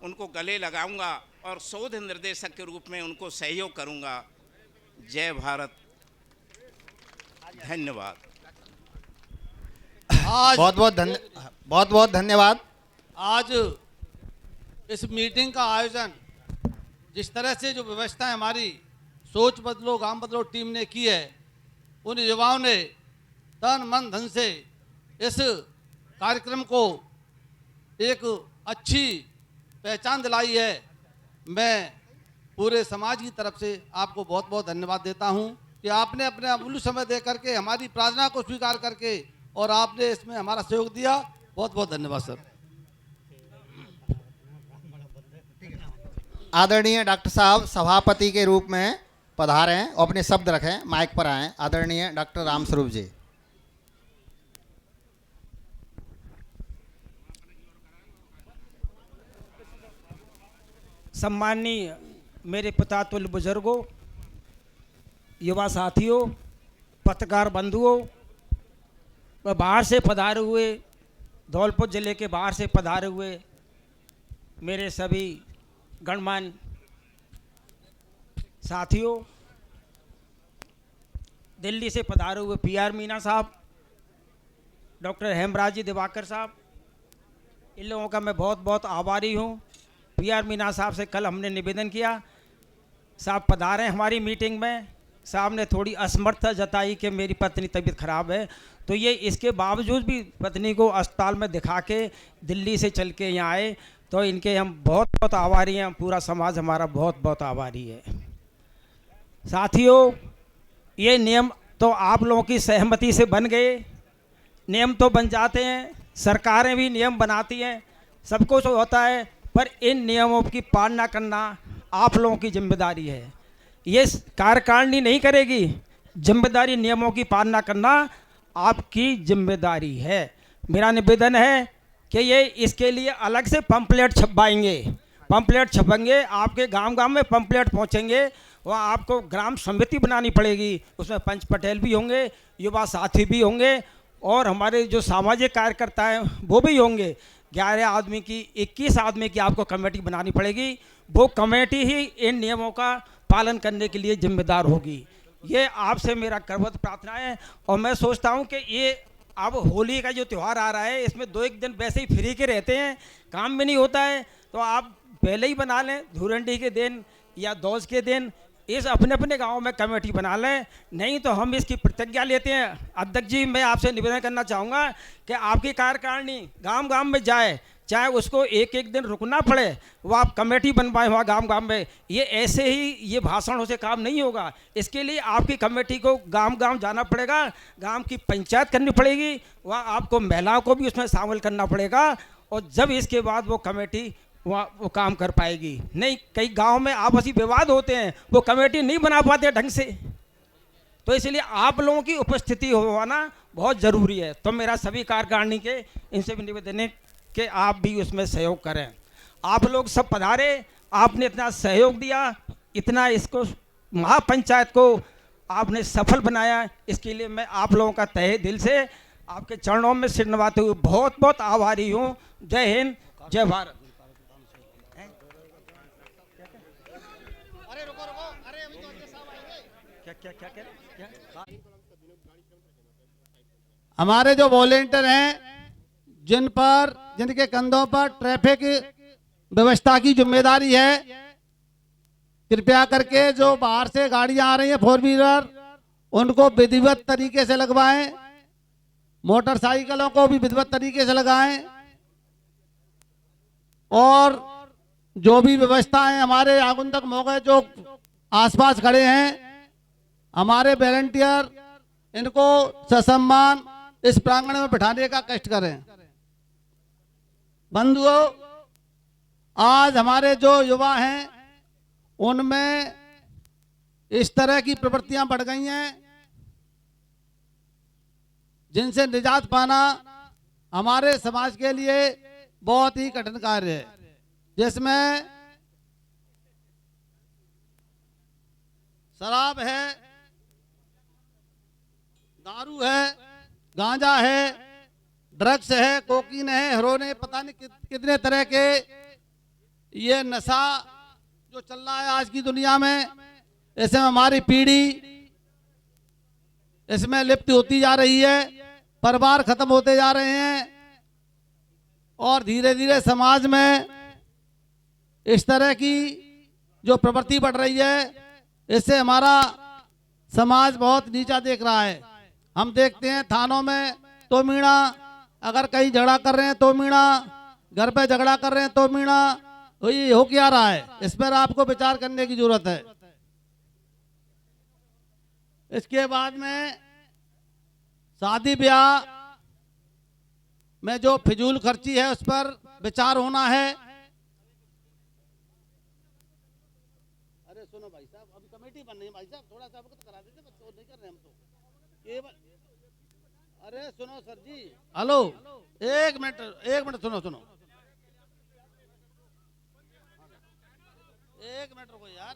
उनको गले लगाऊंगा और शोध निर्देशक के रूप में उनको सहयोग करूंगा। जय भारत, धन्यवाद। आज बहुत बहुत धन्यवाद। आज इस मीटिंग का आयोजन जिस तरह से जो व्यवस्था हमारी सोच बदलो गांव बदलो टीम ने की है, उन युवाओं ने तन मन धन से इस कार्यक्रम को एक अच्छी पहचान दिलाई है। मैं पूरे समाज की तरफ से आपको बहुत बहुत धन्यवाद देता हूं कि आपने अपने अमूल्य समय दे करके हमारी प्रार्थना को स्वीकार करके और आपने इसमें हमारा सहयोग दिया। बहुत बहुत धन्यवाद सर। आदरणीय डॉक्टर साहब सभापति के रूप में पधारे हैं और अपने शब्द रखें, माइक पर आएँ। आदरणीय डॉक्टर रामस्वरूप जी। सम्माननीय मेरे पिता तुल्य बुजुर्गों, युवा साथियों, पत्रकार बंधुओं, व बाहर से पधारे हुए, धौलपुर जिले के बाहर से पधारे हुए मेरे सभी गणमान्य साथियों, दिल्ली से पधारे हुए PR मीना साहब, डॉक्टर हेमराज जी दिवाकर साहब, इन लोगों का मैं बहुत बहुत आभारी हूँ। PR मीना साहब से कल हमने निवेदन किया, साहब पधारे हमारी मीटिंग में। साहब ने थोड़ी असमर्थता जताई कि मेरी पत्नी तबीयत खराब है, तो ये इसके बावजूद भी पत्नी को अस्पताल में दिखा के दिल्ली से चल के यहाँ आए, तो इनके हम बहुत बहुत आभारी हैं। पूरा समाज हमारा बहुत बहुत आभारी है। साथियों, ये नियम तो आप लोगों की सहमति से बन गए। नियम तो बन जाते हैं, सरकारें भी नियम बनाती हैं, सब कुछ होता है, पर इन नियमों की पालना करना आप लोगों की जिम्मेदारी है। ये कार्यकारिणी नहीं करेगी, जिम्मेदारी नियमों की पालना करना आपकी जिम्मेदारी है। मेरा निवेदन है कि ये इसके लिए अलग से पंपलेट छपवाएंगे, पंपलेट छपेंगे, आपके गांव गांव में पंपलेट पहुंचेंगे। वहाँ आपको ग्राम समिति बनानी पड़ेगी, उसमें पंच पटेल भी होंगे, युवा साथी भी होंगे और हमारे जो सामाजिक कार्यकर्ता हैं वो भी होंगे। 11 आदमी की, 21 आदमी की आपको कमेटी बनानी पड़ेगी। वो कमेटी ही इन नियमों का पालन करने के लिए जिम्मेदार होगी। ये आपसे मेरा करबद्ध प्रार्थना है। और मैं सोचता हूँ कि ये अब होली का जो त्यौहार आ रहा है, इसमें 2-1 दिन वैसे ही फ्री के रहते हैं, काम भी नहीं होता है, तो आप पहले ही बना लें, धुरंडी के दिन या दौज के दिन इस अपने अपने गांव में कमेटी बना लें। नहीं तो हम इसकी प्रतिज्ञा लेते हैं। अध्यक्ष जी, मैं आपसे निवेदन करना चाहूँगा कि आपकी कार्यकारिणी गांव गांव में जाए, चाहे उसको 1-1 दिन रुकना पड़े, वो आप कमेटी बनवाएं वहाँ गांव गांव में। ये ऐसे ही ये भाषणों से काम नहीं होगा। इसके लिए आपकी कमेटी को गांव गांव जाना पड़ेगा, गांव की पंचायत करनी पड़ेगी, वहाँ आपको महिलाओं को भी उसमें शामिल करना पड़ेगा, और जब इसके बाद वो कमेटी वहाँ वो काम कर पाएगी। नहीं, कई गांव में आपसी विवाद होते हैं, वो कमेटी नहीं बना पाते ढंग से, तो इसलिए आप लोगों की उपस्थिति होना बहुत ज़रूरी है। तो मेरा सभी कार्यकारिणी के इनसे भी निवेदन है कि आप भी उसमें सहयोग करें। आप लोग सब पधारे, आपने इतना सहयोग दिया, इतना इसको महापंचायत को आपने सफल बनाया, इसके लिए मैं आप लोगों का तहे दिल से आपके चरणों में सिर नवाते हुए बहुत बहुत आभारी हूँ। जय हिंद, जय भारत। हमारे जो वॉलेंटियर हैं, जिनके कंधों पर ट्रैफिक व्यवस्था की जिम्मेदारी है, कृपया करके जो बाहर से गाड़ियां आ रही हैं 4 व्हीलर, उनको विधिवत तरीके से लगवाएं, मोटरसाइकिलों को भी विधिवत तरीके से लगाएं, और जो भी व्यवस्था है, हमारे आगंतुक मौके जो आसपास खड़े हैं, हमारे वॉलंटियर इनको ससम्मान इस प्रांगण में बिठाने का कष्ट करें। बंधुओं, आज हमारे जो युवा हैं उनमें इस तरह की प्रवृत्तियां बढ़ गई हैं जिनसे निजात पाना हमारे समाज के लिए बहुत ही कठिन कार्य है, जिसमें शराब है, दारू है, गांजा है, ड्रग्स है, कोकीन है, हेरोइन है, पता नहीं कितने तरह के ये नशा जो चल रहा है आज की दुनिया में, इसमें हमारी पीढ़ी इसमें लिप्त होती जा रही है, परिवार खत्म होते जा रहे हैं, और धीरे धीरे समाज में इस तरह की जो प्रवृत्ति बढ़ रही है, इससे हमारा समाज बहुत नीचा देख रहा है। हम देखते हैं थानों में तो मीणा, अगर कहीं झगड़ा कर रहे हैं तो मीणा, घर पे झगड़ा कर रहे हैं तो मीणा, तो ये हो क्या रहा है, इस पर आपको विचार करने की जरूरत है। इसके बाद में शादी ब्याह में जो फिजूल खर्ची है उस पर विचार होना है। अरे सुनो भाई साहब, अभी कमेटी बन रही है भाई साहब, थोड़ा सा अवगत करा देते, बस नहीं कर रहे हम तो केवल। अरे सुनो सर जी, हेलो, एक मिनट सुनो एक मिनट रुको यार,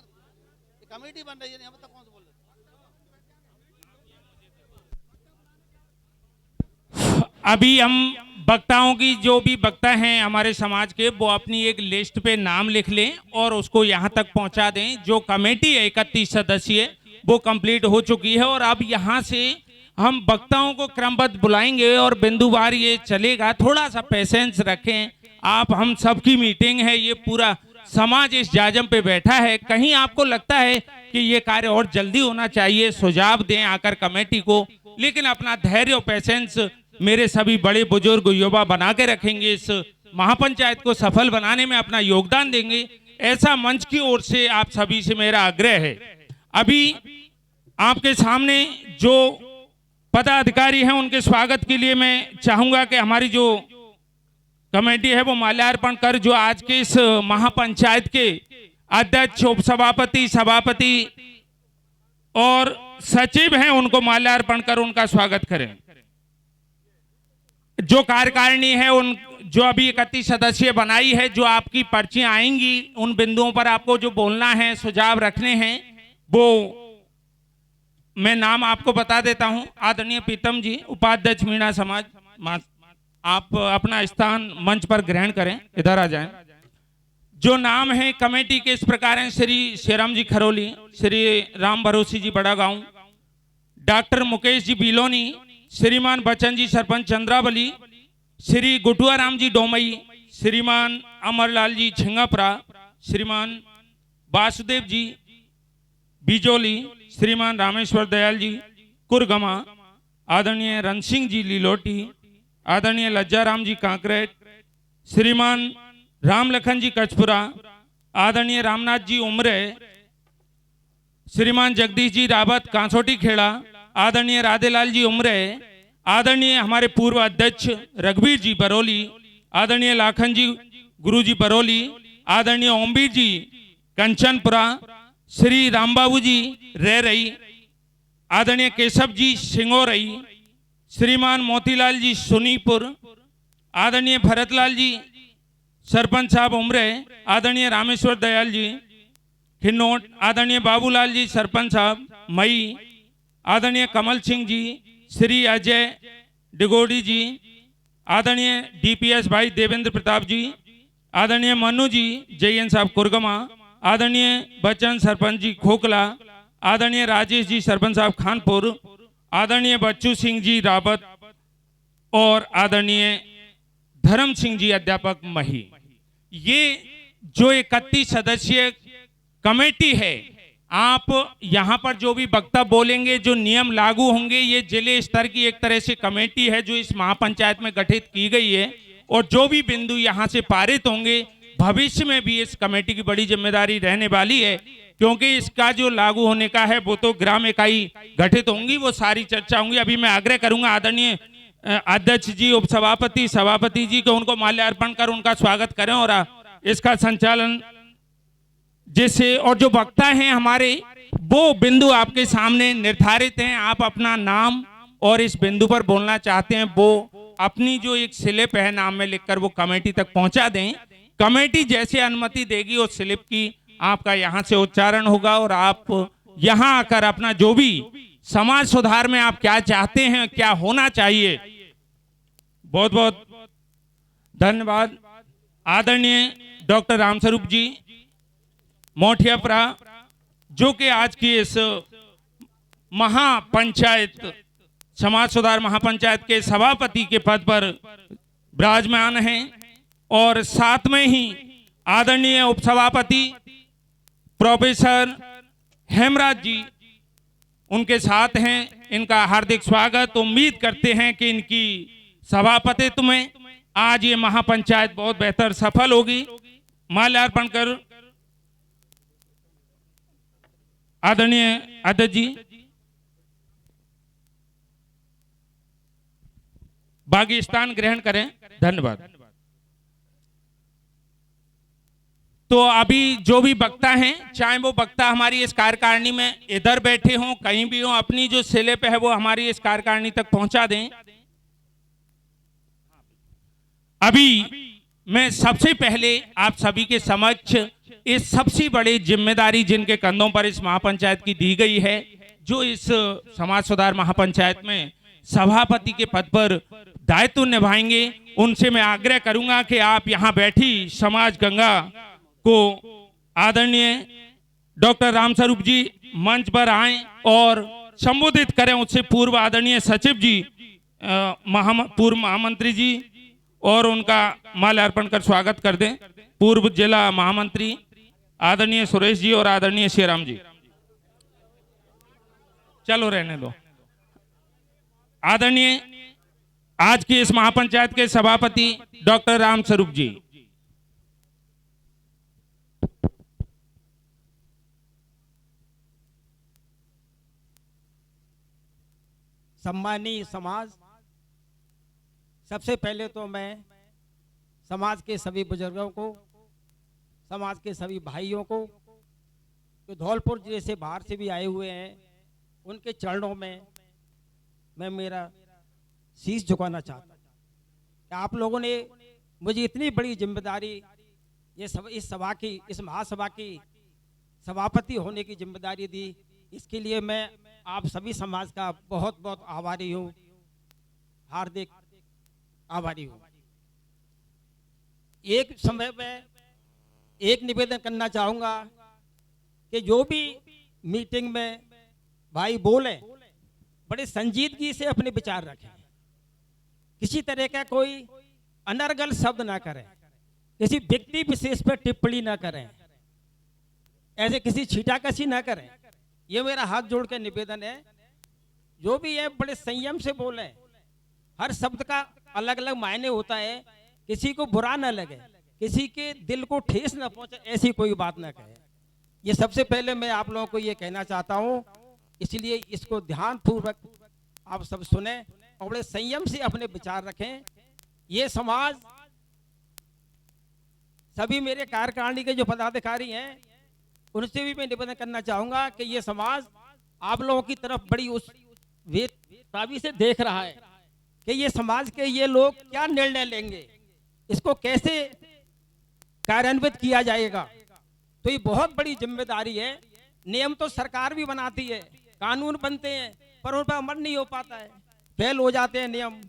कमेटी बन रही है, हम तक कौन से बोल रहे। अभी हम वक्ताओं की, जो भी वक्ता हैं हमारे समाज के, वो अपनी एक लिस्ट पे नाम लिख लें और उसको यहाँ तक पहुँचा दें। जो कमेटी है 31 सदस्यीय, वो कंप्लीट हो चुकी है, और अब यहाँ से हम वक्ताओं को क्रमबद्ध बुलाएंगे और बिंदुवार ये चलेगा। थोड़ा सा पेशेंस रखें आप, हम सबकी मीटिंग है, ये पूरा समाज इस जाजम पे बैठा है। कहीं आपको लगता है कि ये कार्य और जल्दी होना चाहिए, सुझाव दें आकर कमेटी को, लेकिन अपना धैर्य और पेशेंस मेरे सभी बड़े बुजुर्ग युवा बना के रखेंगे, इस महापंचायत को सफल बनाने में अपना योगदान देंगे, ऐसा मंच की ओर से आप सभी से मेरा आग्रह है। अभी आपके सामने जो पदाधिकारी हैं उनके स्वागत के लिए मैं चाहूंगा कि हमारी जो कमेटी है वो माल्यार्पण कर, जो आज के इस महापंचायत के अध्यक्ष, उपसभापति, सभापति और सचिव हैं, उनको माल्यार्पण कर उनका स्वागत करें। जो कार्यकारिणी है, उन जो अभी 31 सदस्यीय बनाई है, जो आपकी पर्चियां आएंगी, उन बिंदुओं पर आपको जो बोलना है, सुझाव रखने हैं, वो मैं नाम आपको बता देता हूं। आदरणीय प्रीतम जी, उपाध्यक्ष मीणा समाज, आप अपना स्थान मंच पर ग्रहण करें, इधर आ जाएं। जो नाम है कमेटी के इस प्रकार हैं: श्री शेराम जी खरोली, श्री राम भरोसी जी बड़ा गांव, डॉक्टर मुकेश जी बिलोनी, श्रीमान बच्चन जी सरपंच चंद्रावली, श्री गुटुआ राम जी डोमई, श्रीमान अमरलाल जी छिंगापरा, श्रीमान वासुदेव जी बिजोली, श्रीमान रामेश्वर दयाल जी कुरगमा, आदरणीय रण सिंह जी लीलोटी, आदरणीय लज्जाराम जी कांकरेट, श्रीमान राम लखन जी कचपुरा, आदरणीय रामनाथ जी उमरे, श्रीमान जगदीश जी रावत कांसोटी खेड़ा, आदरणीय राधेलाल जी उमरे, आदरणीय हमारे पूर्व अध्यक्ष रघुवीर जी बरौली, आदरणीय लाखन जी गुरु जी बरौली, आदरणीय ओमवीर जी कंचनपुरा, श्री रामबाबू जी रेरई, आदरणीय केशव जी सिंगोरई, श्रीमान मोतीलाल जी सुनीपुर, आदरणीय भरतलाल जी सरपंच साहब उमरे, आदरणीय रामेश्वर दयाल जी खिन्नौट, आदरणीय बाबूलाल जी सरपंच साहब मई, आदरणीय कमल सिंह जी, श्री अजय डिगोडी जी, आदरणीय डीपीएस भाई देवेंद्र प्रताप जी, आदरणीय मनु जी जयन साहब कुरगमा, आदरणीय बच्चन सरपंच जी खोखला, आदरणीय राजेश जी सरपंच साहब खानपुर, आदरणीय बच्चू सिंह जी रावत और आदरणीय धर्म सिंह जी अध्यापक मही। ये जो 31 सदस्यीय कमेटी है, आप यहाँ पर जो भी वक्ता बोलेंगे, जो नियम लागू होंगे, ये जिले स्तर की एक तरह से कमेटी है जो इस महापंचायत में गठित की गई है, और जो भी बिंदु यहाँ से पारित होंगे भविष्य में भी इस कमेटी की बड़ी जिम्मेदारी रहने वाली है, क्योंकि इसका जो लागू होने का है वो तो ग्राम इकाई गठित होंगी, वो सारी चर्चा होंगी। अभी मैं आग्रह करूंगा आदरणीय अध्यक्ष जी, उपसभापति, सभापति जी को उनको माल्यार्पण कर उनका स्वागत करें और इसका संचालन जैसे, और जो वक्ता हैं हमारे वो बिंदु आपके सामने निर्धारित हैं। आप अपना नाम और इस बिंदु पर बोलना चाहते हैं वो अपनी जो एक स्लिप है नाम में लिखकर वो कमेटी तक पहुंचा दें। कमेटी जैसे अनुमति देगी उस स्लिप की आपका यहाँ से उच्चारण होगा और आप यहाँ आकर अपना जो भी समाज सुधार में आप क्या चाहते हैं, क्या होना चाहिए, बहुत बहुत धन्यवाद। आदरणीय डॉक्टर रामस्वरूप जी मोठियापरा, जो कि आज की इस महापंचायत, समाज सुधार महापंचायत के सभापति के पद पर विराजमान हैं, और साथ में ही आदरणीय उपसभापति प्रोफेसर हेमराज जी उनके साथ हैं। इनका हार्दिक स्वागत। उम्मीद करते हैं कि इनकी सभापतित्व में आज ये महापंचायत बहुत बेहतर सफल होगी। माल्यार्पण कर आदरणीय अध्यक्ष जी बागी स्थान ग्रहण करें। धन्यवाद। तो अभी जो भी वक्ता हैं, चाहे वो वक्ता हमारी इस कार्यकारिणी में इधर बैठे हों, कहीं भी हों, अपनी जो स्लिप है वो हमारी इस कार्यकारिणी तक पहुंचा दें। अभी मैं सबसे पहले आप सभी के समक्ष इस सबसे बड़ी जिम्मेदारी जिनके कंधों पर इस महापंचायत की दी गई है, जो इस समाज सुधार महापंचायत में सभापति के पद पर दायित्व निभाएंगे, उनसे मैं आग्रह करूंगा कि आप यहाँ बैठी समाज गंगा को आदरणीय डॉक्टर रामस्वरूप जी मंच पर आएं और संबोधित करें। उससे पूर्व आदरणीय सचिव जी, पूर्व महामंत्री जी, और उनका माल्यार्पण कर स्वागत कर दें। पूर्व जिला महामंत्री आदरणीय सुरेश जी और आदरणीय श्रीराम जी। चलो रहने दो। आदरणीय आज की इस महापंचायत के सभापति डॉक्टर रामस्वरूप जी। सम्मानीय समाज, सबसे पहले तो मैं समाज के सभी बुजुर्गों को, समाज के सभी भाइयों को जो धौलपुर जिले से बाहर से भी आए हुए हैं, उनके चरणों में मैं मेरा शीश झुकाना चाहता हूँ कि आप लोगों ने मुझे इतनी बड़ी जिम्मेदारी, इस सभा की, इस महासभा की सभापति होने की जिम्मेदारी दी। इसके लिए मैं आप सभी समाज का बहुत बहुत आभारी हूँ, हार्दिक आभारी हूँ। एक समय में एक निवेदन करना चाहूँगा कि जो भी मीटिंग में भाई बोले बड़े संजीदगी से अपने विचार रखें, किसी तरह का कोई अनर्गल शब्द ना करें, किसी व्यक्ति विशेष पर टिप्पणी ना करें, ऐसे किसी छीटाकशी ना करें। ये मेरा हाथ जोड़ के निवेदन है। जो भी है बड़े संयम से बोले, हर शब्द का अलग अलग मायने होता है, किसी को बुरा ना लगे, किसी के दिल को ठेस ना पहुंचे, ऐसी कोई बात ना कहे। ये सबसे पहले मैं आप लोगों को ये कहना चाहता हूँ, इसलिए इसको ध्यान पूर्वक आप सब सुने और बड़े संयम से अपने विचार रखें। ये समाज, सभी मेरे कार्यकारिणी के जो पदाधिकारी हैं उनसे भी मैं निवेदन करना चाहूंगा कि ये समाज आप लोगों की तरफ बड़ी उस वेदभावी से देख रहा है कि ये समाज के ये लोग क्या निर्णय लेंगे, इसको कैसे कार्यान्वित किया जाएगा। तो ये बहुत बड़ी जिम्मेदारी है। नियम तो सरकार भी बनाती है, कानून बनते हैं, पर उन पर अमल नहीं हो पाता है, फेल हो जाते हैं नियम।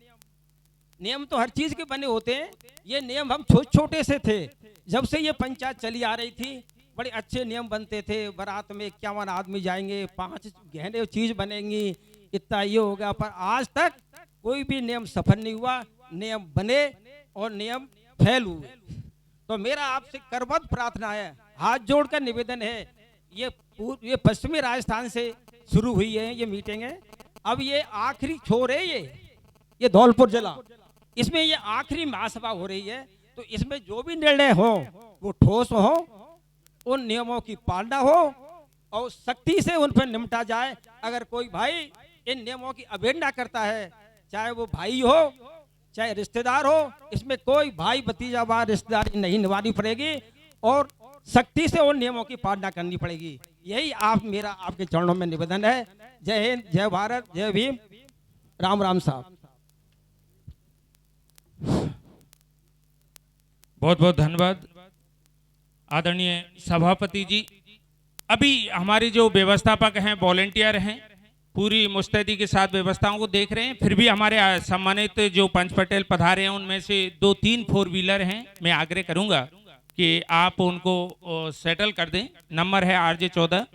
नियम तो हर चीज के बने होते हैं। ये नियम हम छोटे से थे, जब से ये पंचायत चली आ रही थी बड़े अच्छे नियम बनते थे। बारात में 51 आदमी जाएंगे, 5 गहने चीज बनेंगी, इतना ये होगा, पर आज तक कोई भी नियम सफल नहीं हुआ। नियम बने और नियम फेल हुए। तो मेरा आपसे करबद्ध प्रार्थना है, हाथ जोड़कर निवेदन है, ये पश्चिमी राजस्थान से शुरू हुई है ये मीटिंग है, अब ये आखिरी छोर है, ये धौलपुर जिला, इसमें ये आखिरी महासभा हो रही है। तो इसमें जो भी निर्णय हो वो ठोस हो, उन नियमों की पालना हो और सख्ती से उन पर निपटा जाए। अगर कोई भाई इन नियमों की अवहेलना करता है, चाहे वो भाई हो चाहे रिश्तेदार हो, इसमें कोई भाई भतीजावाद रिश्तेदारी नहीं निभानी पड़ेगी और सख्ती से उन नियमों की पालना करनी पड़ेगी। यही मेरा आपके चरणों में निवेदन है। जय हिंद, जय भारत, जय भीम, राम राम साहब। बहुत बहुत धन्यवाद आदरणीय सभापति जी। अभी हमारे जो व्यवस्थापक हैं, वॉलेंटियर हैं, पूरी मुस्तैदी के साथ व्यवस्थाओं को देख रहे हैं। फिर भी हमारे सम्मानित जो पंच पटेल पधारे हैं उनमें से 2-3 4 व्हीलर हैं, मैं आग्रह करूंगा कि आप उनको सेटल कर दें। नंबर है RJ 14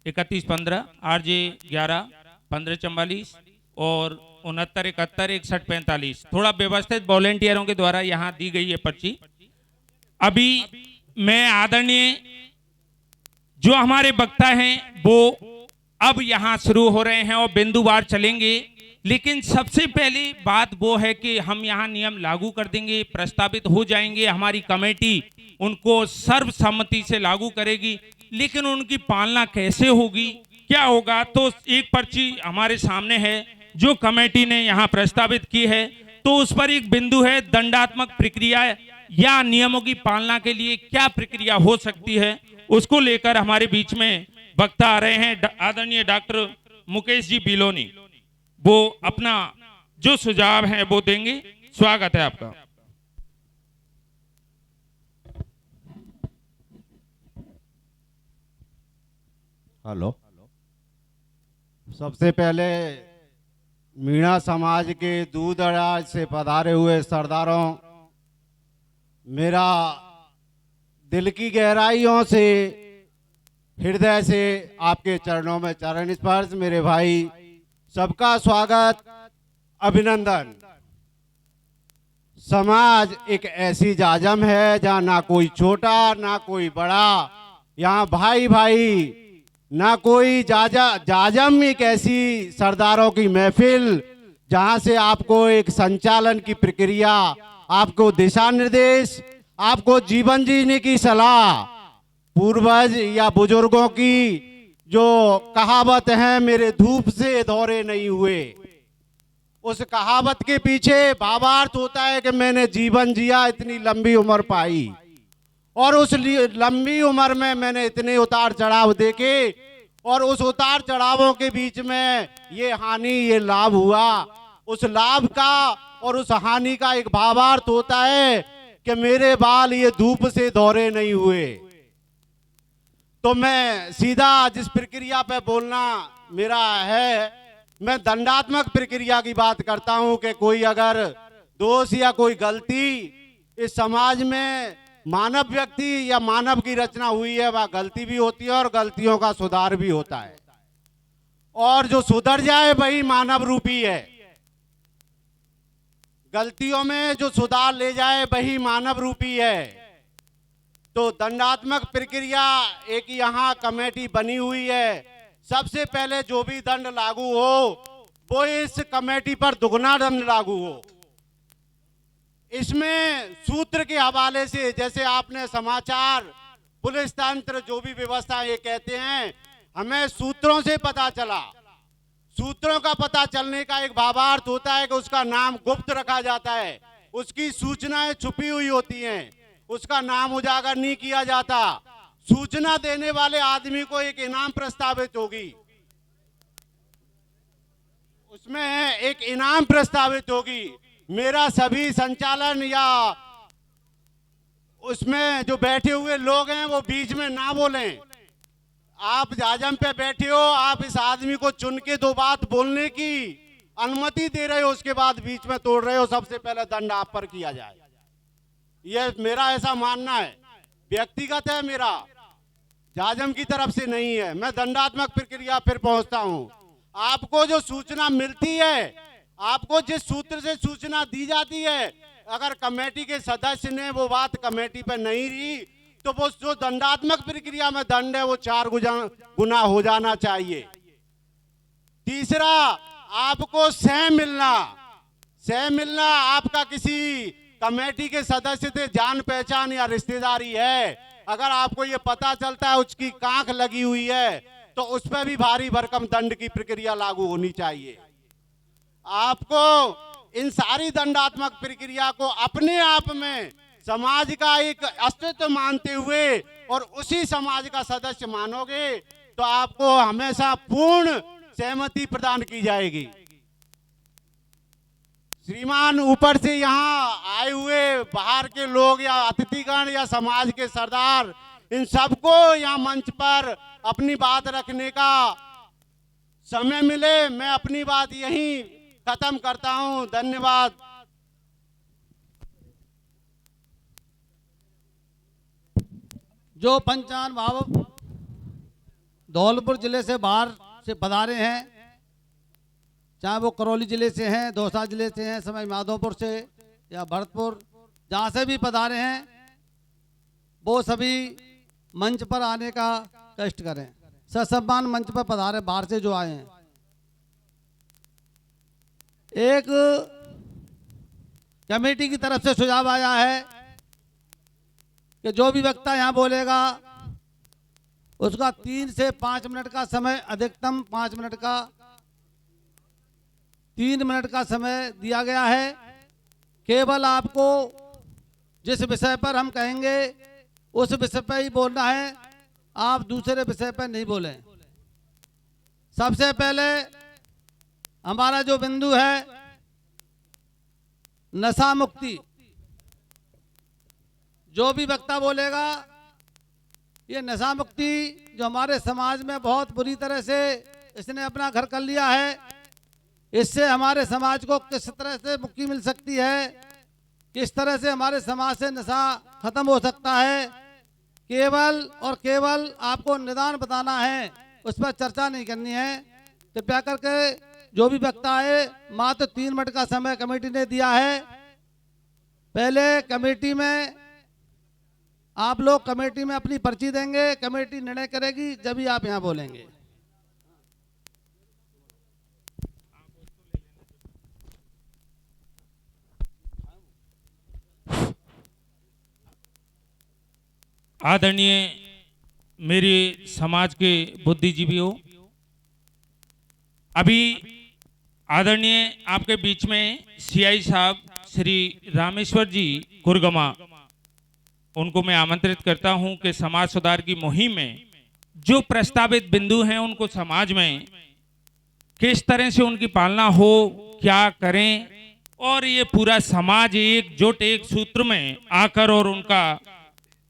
31 15, RJ 11 15 44 और 69 71 61 45। थोड़ा व्यवस्थित वॉलेंटियरों के द्वारा यहाँ दी गई है पर्ची। अभी मैं आदरणीय जो हमारे वक्ता हैं वो अब यहाँ शुरू हो रहे हैं और बिंदुवार चलेंगे, लेकिन सबसे पहली बात वो है कि हम यहाँ नियम लागू कर देंगे, प्रस्तावित हो जाएंगे, हमारी कमेटी उनको सर्वसम्मति से लागू करेगी, लेकिन उनकी पालना कैसे होगी, क्या होगा। तो एक पर्ची हमारे सामने है जो कमेटी ने यहाँ प्रस्तावित की है, तो उस पर एक बिंदु है दंडात्मक प्रक्रिया या नियमों की पालना के लिए क्या प्रक्रिया हो सकती है, उसको लेकर हमारे बीच में वक्ता आ रहे हैं आदरणीय डॉक्टर मुकेश जी बिलोनी। वो अपना जो सुझाव है वो देंगे। स्वागत है आपका। हेलो, सबसे पहले मीणा समाज के दूर दराज से पधारे हुए सरदारों, मेरा दिल की गहराइयों से, हृदय से आपके चरणों में चरण स्पर्श। मेरे भाई, सबका स्वागत, अभिनंदन। समाज एक ऐसी जाजम है जहाँ ना कोई छोटा ना कोई बड़ा, यहाँ भाई भाई, ना कोई जाजम एक ऐसी सरदारों की महफिल जहाँ से आपको एक संचालन की प्रक्रिया, आपको दिशा निर्देश, आपको जीवन जीने की सलाह, पूर्वज या बुजुर्गों की जो कहावत है, मेरे धूप से दौरे नहीं हुए, उस कहावत के पीछे भावार्थ होता है कि मैंने जीवन जिया, इतनी लंबी उम्र पाई, और उस लंबी उम्र में मैंने इतने उतार चढ़ाव देखे, और उस उतार चढ़ावों के बीच में ये हानि ये लाभ हुआ। उस लाभ का और उस हानि का एक भावार्थ होता है कि मेरे बाल ये धूप से दौरे नहीं हुए। तो मैं सीधा जिस प्रक्रिया पे बोलना मेरा है, मैं दंडात्मक प्रक्रिया की बात करता हूं कि कोई अगर दोष या कोई गलती इस समाज में मानव व्यक्ति या मानव की रचना हुई है, वह गलती भी होती है और गलतियों का सुधार भी होता है, और जो सुधर जाए वही मानव रूपी है। गलतियों में जो सुधार ले जाए वही मानव रूपी है। तो दंडात्मक प्रक्रिया एक यहाँ कमेटी बनी हुई है। सबसे पहले जो भी दंड लागू हो वो इस कमेटी पर दुगना दंड लागू हो। इसमें सूत्र के हवाले से, जैसे आपने समाचार, पुलिस तंत्र, जो भी व्यवस्था ये कहते हैं, हमें सूत्रों से पता चला। सूत्रों का पता चलने का एक भावार्थ होता है कि उसका नाम गुप्त रखा जाता है, उसकी सूचनाएं छुपी हुई होती हैं, उसका नाम उजागर नहीं किया जाता। सूचना देने वाले आदमी को एक इनाम प्रस्तावित होगी, उसमें एक इनाम प्रस्तावित होगी। मेरा सभी संचालन या उसमें जो बैठे हुए लोग हैं वो बीच में ना बोलें। आप जाजम पे बैठे हो, आप इस आदमी को चुन के दो बात बोलने की अनुमति दे रहे हो, उसके बाद बीच में तोड़ रहे हो। सबसे पहले दंड आप पर किया जाए, यह मेरा ऐसा मानना है, व्यक्तिगत है मेरा, जाजम की तरफ से नहीं है। मैं दंडात्मक प्रक्रिया फिर पहुंचता हूं। आपको जो सूचना मिलती है, आपको जिस सूत्र से सूचना दी जाती है, अगर कमेटी के सदस्य ने वो बात कमेटी पर नहीं रही तो वो जो दंडात्मक प्रक्रिया में दंड है वो 4 गुना हो जाना चाहिए। तीसरा, आपको सह मिलना आपका किसी कमेटी के सदस्य से जान पहचान या रिश्तेदारी है, अगर आपको ये पता चलता है उसकी कांख लगी हुई है तो उस पर भी भारी भरकम दंड की प्रक्रिया लागू होनी चाहिए। आपको इन सारी दंडात्मक प्रक्रिया को अपने आप में समाज का एक अस्तित्व मानते हुए और उसी समाज का सदस्य मानोगे तो आपको हमेशा पूर्ण सहमति प्रदान की जाएगी। श्रीमान, ऊपर से यहाँ आए हुए बाहर के लोग या अतिथिगण या समाज के सरदार, इन सबको यहाँ मंच पर अपनी बात रखने का समय मिले। मैं अपनी बात यहीं खत्म करता हूं। धन्यवाद। जो पंचायत भाव धौलपुर जिले से बाहर से पधारे हैं, चाहे वो करौली जिले से हैं, दौसा जिले से हैं, समय माधोपुर से या भरतपुर, जहाँ से भी पधारे हैं, वो सभी मंच पर आने का कष्ट करें। ससम्मान मंच पर पधारे बाहर से जो आए हैं। एक कमेटी की तरफ से सुझाव आया है कि जो भी वक्ता यहाँ बोलेगा उसका 3 से 5 मिनट का समय, अधिकतम 5 मिनट का, 3 मिनट का समय दिया गया है। केवल आपको जिस विषय पर हम कहेंगे उस विषय पर ही बोलना है, आप दूसरे विषय पर नहीं बोलें। सबसे पहले हमारा जो बिंदु है नशा मुक्ति। जो भी वक्ता बोलेगा, ये नशा मुक्ति जो हमारे समाज में बहुत बुरी तरह से इसने अपना घर कर लिया है, इससे हमारे समाज को किस तरह से मुक्ति मिल सकती है, किस तरह से हमारे समाज से नशा खत्म हो सकता है, केवल और केवल आपको निदान बताना है, उस पर चर्चा नहीं करनी है। कृपया करके जो भी वक्ता है, मात्र 3 मिनट का समय कमेटी ने दिया है। पहले कमेटी में आप लोग कमेटी में अपनी पर्ची देंगे, कमेटी निर्णय करेगी, जब भी आप यहाँ बोलेंगे। आदरणीय मेरे समाज के बुद्धिजीवियों, अभी आदरणीय आपके बीच में सीआई साहब श्री रामेश्वर जी कुरगमा, उनको मैं आमंत्रित करता हूं कि समाज सुधार की मुहिम में जो प्रस्तावित बिंदु हैं उनको समाज में किस तरह से उनकी पालना हो, क्या करें, और ये पूरा समाज एकजुट एक सूत्र में आकर और उनका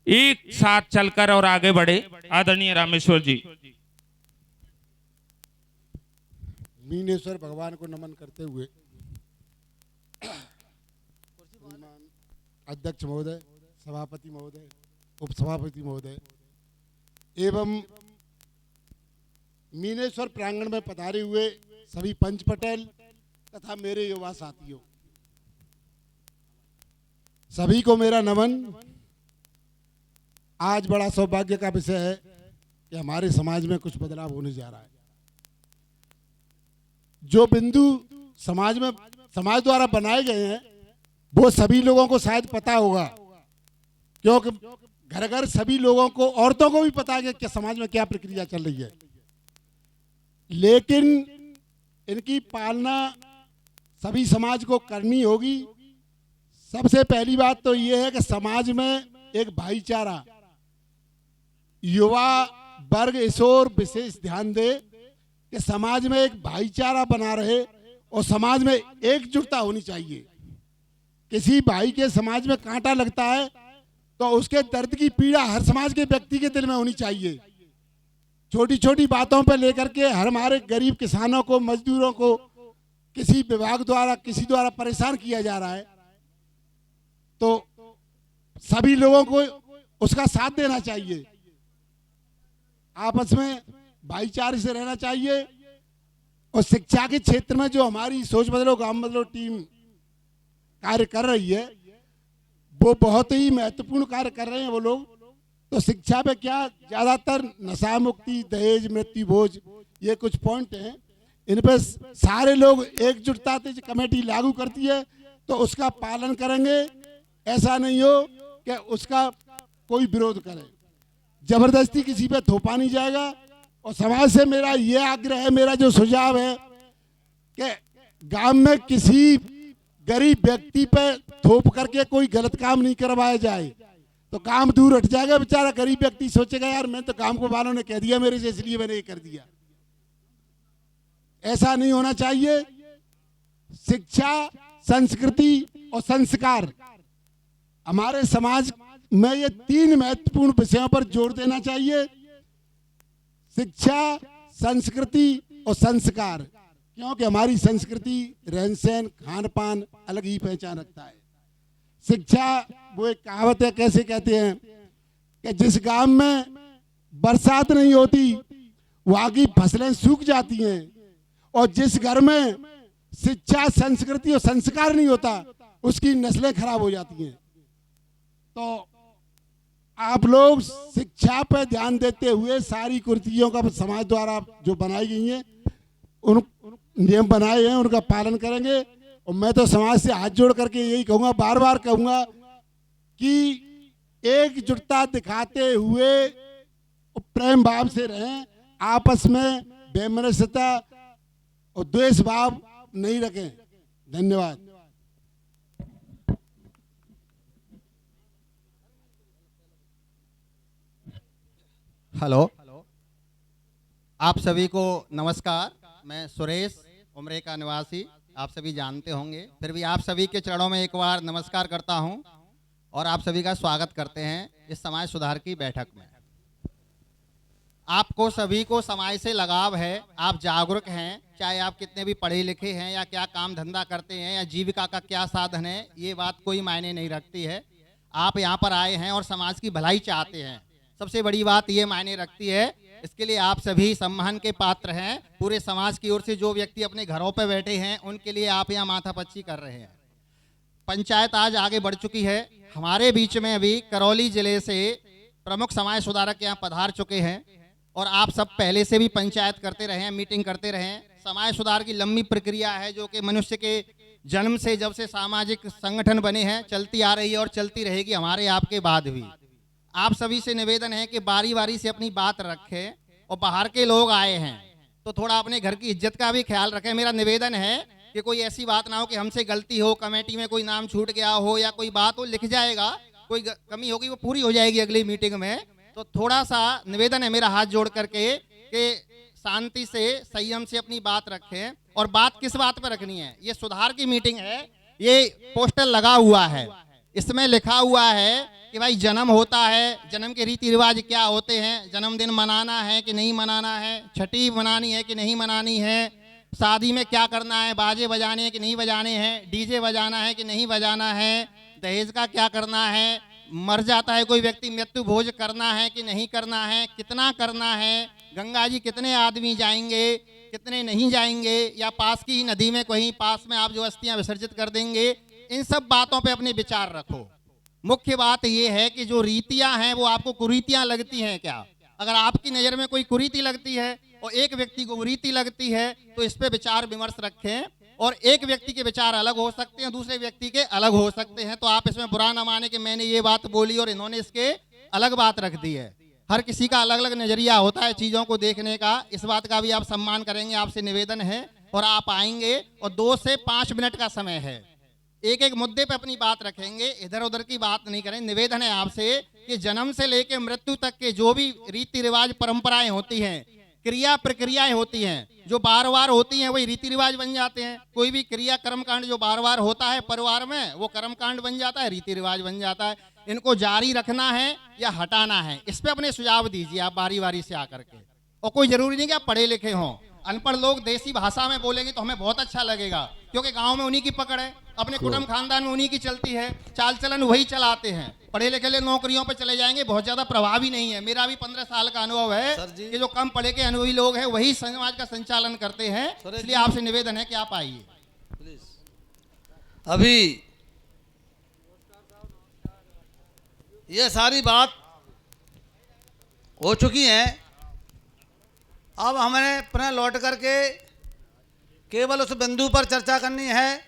एक साथ चलकर और आगे बढ़े। आदरणीय रामेश्वर जी। मीनेश्वर भगवान को नमन करते हुए, अध्यक्ष महोदय, सभापति महोदय, उपसभापति महोदय एवं मीनेश्वर प्रांगण में पधारे हुए सभी पंच पटेल तथा मेरे युवा साथियों, सभी को मेरा नमन। आज बड़ा सौभाग्य का विषय है कि हमारे समाज में कुछ बदलाव होने जा रहा है। जो बिंदु समाज द्वारा बनाए गए हैं वो सभी लोगों को शायद पता होगा, क्योंकि घर घर सभी लोगों को, औरतों को भी पता है कि समाज में क्या प्रक्रिया चल रही है, लेकिन इनकी पालना सभी समाज को करनी होगी। सबसे पहली बात तो ये है कि समाज में एक भाईचारा, युवा वर्ग इस ओर विशेष ध्यान दे कि समाज में एक भाईचारा बना रहे और समाज में एकजुटता होनी चाहिए। किसी भाई के समाज में कांटा लगता है तो उसके दर्द की पीड़ा हर समाज के व्यक्ति के दिल में होनी चाहिए। छोटी छोटी बातों पर लेकर के हमारे गरीब किसानों को, मजदूरों को किसी विभाग द्वारा, किसी द्वारा परेशान किया जा रहा है तो सभी लोगों को उसका साथ देना चाहिए, आपस में भाईचारे से रहना चाहिए। और शिक्षा के क्षेत्र में जो हमारी सोच बदलो गांव बदलो टीम कार्य कर रही है वो बहुत ही महत्वपूर्ण कार्य कर रहे हैं वो लोग। तो शिक्षा पे क्या, ज्यादातर नशा मुक्ति, दहेज, मृत्यु भोज, ये कुछ पॉइंट हैं, इन पर सारे लोग एकजुटता से कमेटी लागू करती है तो उसका पालन करेंगे। ऐसा नहीं हो कि उसका कोई विरोध करे, जबरदस्ती किसी पे थोपा नहीं जाएगा। और समाज से मेरा ये आग्रह है, मेरा जो सुझाव है कि गांव में किसी गरीब व्यक्ति पे थोप करके कोई गलत काम नहीं करवाया जाए तो काम दूर हट जाएगा। बेचारा गरीब व्यक्ति सोचेगा यार मैं तो गांव को वालों ने कह दिया मेरे से, इसलिए मैंने ये कर दिया। ऐसा नहीं होना चाहिए। शिक्षा, संस्कृति और संस्कार, हमारे समाज में ये तीन महत्वपूर्ण विषयों पर जोर देना चाहिए। शिक्षा, संस्कृति और संस्कार, क्योंकि हमारी संस्कृति, रहन सहन, खान पान अलग ही पहचान रखता है। शिक्षा, वो एक कहावत है, कैसे कहते हैं कि जिस गांव में बरसात नहीं होती वहां की फसलें सूख जाती हैं, और जिस घर में शिक्षा, संस्कृति और संस्कार नहीं होता उसकी नस्लें खराब हो जाती हैं। तो आप लोग शिक्षा पर ध्यान देते हुए सारी कुरीतियों का समाज द्वारा जो बनाई गई हैं, उन नियम बनाए हैं, उनका पालन करेंगे। और मैं तो समाज से हाथ जोड़ करके यही कहूंगा, बार बार कहूंगा कि एकजुटता दिखाते हुए प्रेम भाव से रहें, आपस में वैमनस्यता और द्वेष भाव नहीं रखें। धन्यवाद। हेलो, आप सभी को नमस्कार। मैं सुरेश, उमरे का निवासी, आप सभी जानते होंगे, फिर भी आप सभी के चरणों में एक बार नमस्कार करता हूं और आप सभी का स्वागत करते हैं इस समाज सुधार की बैठक में। आपको सभी को समाज से लगाव है, आप जागरूक हैं, चाहे आप कितने भी पढ़े लिखे हैं या क्या काम धंधा करते हैं या जीविका का क्या साधन है, ये बात कोई मायने नहीं रखती है। आप यहाँ पर आए हैं और समाज की भलाई चाहते हैं, सबसे बड़ी बात ये मायने रखती है। इसके लिए आप सभी सम्मान के पात्र हैं। पूरे समाज की ओर से जो व्यक्ति अपने घरों पर बैठे हैं उनके लिए आप यहाँ माथापच्ची कर रहे हैं। पंचायत आज आगे बढ़ चुकी है। हमारे बीच में अभी करौली जिले से प्रमुख समाज सुधारक यहाँ पधार चुके हैं और आप सब पहले से भी पंचायत करते रहे हैं, मीटिंग करते रहे हैं। समाज सुधार की लंबी प्रक्रिया है जो कि मनुष्य के जन्म से जब से सामाजिक संगठन बने हैं चलती आ रही है और चलती रहेगी हमारे आपके बाद भी। आप सभी से निवेदन है कि बारी बारी से अपनी बात रखें और बाहर के लोग आए हैं तो थोड़ा अपने घर की इज्जत का भी ख्याल रखें। मेरा निवेदन है कि कोई ऐसी बात ना हो कि हमसे गलती हो, कमेटी में कोई नाम छूट गया हो या कोई बात हो, लिख जाएगा, कोई कमी होगी वो पूरी हो जाएगी अगली मीटिंग में। तो थोड़ा सा निवेदन है मेरा हाथ जोड़ करके कि शांति से, संयम से अपनी बात रखें। और बात किस बात पर रखनी है, ये सुधार की मीटिंग है, ये पोस्टर लगा हुआ है, इसमें लिखा हुआ है कि भाई जन्म होता है, जन्म के रीति रिवाज क्या होते हैं, जन्मदिन मनाना है कि नहीं मनाना है, छठी मनानी है कि नहीं मनानी है, शादी में क्या करना है, बाजे बजाने हैं कि नहीं बजाने हैं, डीजे बजाना है कि नहीं बजाना है, दहेज का क्या करना है, मर जाता है कोई व्यक्ति, मृत्यु भोज करना है कि नहीं करना है, कितना करना है, गंगा जी कितने आदमी जाएंगे, कितने नहीं जाएंगे, या पास की नदी में कहीं पास में आप जो अस्थियां विसर्जित कर देंगे, इन सब बातों पे अपने विचार रखो। मुख्य बात यह है कि जो रीतियां हैं वो आपको कुरीतियां लगती हैं क्या? अगर आपकी नज़र में कोई कुरीति लगती है और एक व्यक्ति को रीति लगती है तो इस पे विचार विमर्श रखें। और एक व्यक्ति के विचार अलग हो सकते हैं, दूसरे व्यक्ति के अलग हो सकते हैं, तो आप इसमें बुरा ना माने कि मैंने ये बात बोली और इन्होंने इसके अलग बात रख दी है। हर किसी का अलग अलग नज़रिया होता है चीज़ों को देखने का, इस बात का भी आप सम्मान करेंगे, आपसे निवेदन है। और आप आएंगे और 2 से 5 मिनट का समय है, एक एक मुद्दे पे अपनी बात रखेंगे, इधर उधर की बात नहीं करें। निवेदन है आपसे कि जन्म से लेकर मृत्यु तक के जो भी रीति रिवाज परंपराएं होती हैं, क्रिया प्रक्रियाएं होती हैं, जो बार बार होती हैं वही रीति रिवाज बन जाते हैं। कोई भी क्रिया कर्मकांड जो बार बार होता है परिवार में वो कर्मकांड बन जाता है, रीति रिवाज बन जाता है। इनको जारी रखना है या हटाना है, इस पे अपने सुझाव दीजिए आप बारी बारी से आकर के। और कोई जरूरी नहीं कि आप पढ़े लिखे हों, अनपढ़ लोग देसी भाषा में बोलेंगे तो हमें बहुत अच्छा लगेगा, क्योंकि गांव में उन्हीं की पकड़ है, अपने कुटुंब खानदान में उन्हीं की चलती है, चाल चलन वही चलाते हैं। पढ़े लिखे लोग नौकरियों पे चले जाएंगे, बहुत ज्यादा प्रभावी नहीं है। मेरा भी 15 साल का अनुभव है कि जो कम पढ़े के अनुभवी लोग हैं वही समाज का संचालन करते हैं। इसलिए आपसे निवेदन है कि आप आइए प्लीज। अभी ये सारी बात हो चुकी है, अब हमें पुनः लौट करके केवल उस बिंदु पर चर्चा करनी है,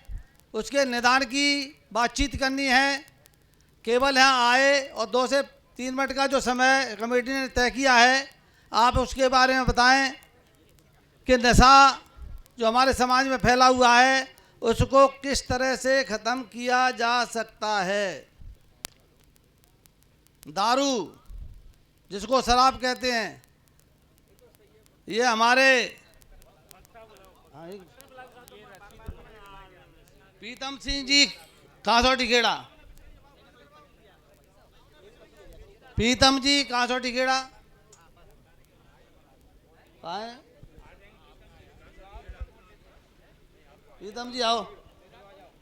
उसके निदान की बातचीत करनी है। केवल यहाँ आए और 2 से 3 मिनट का जो समय कमेटी ने तय किया है, आप उसके बारे में बताएं कि नशा जो हमारे समाज में फैला हुआ है उसको किस तरह से ख़त्म किया जा सकता है। दारू जिसको शराब कहते हैं, ये हमारे प्रीतम सिंह जी कांसोटी खेड़ा, प्रीतम जी कांसोटी खेड़ा कहाँ है? प्रीतम जी आओ।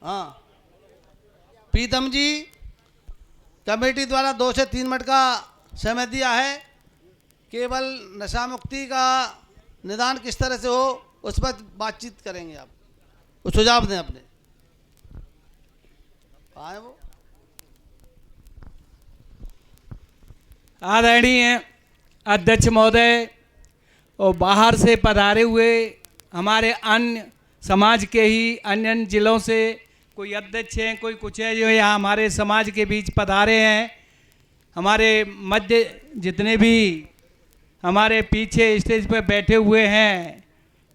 हाँ, प्रीतम जी कमेटी द्वारा 2 से 3 मिनट का समय दिया है, केवल नशा मुक्ति का निदान किस तरह से हो उस पर बातचीत करेंगे। आप कुछ सुझाव दें अपने। कहाँ है वो? आदरणीय अध्यक्ष महोदय और बाहर से पधारे हुए हमारे अन्य समाज के ही अन्य जिलों से कोई अध्यक्ष हैं, कोई कुछ है जो यहाँ हमारे समाज के बीच पधारे हैं, हमारे मध्य जितने भी हमारे पीछे स्टेज पर बैठे हुए हैं,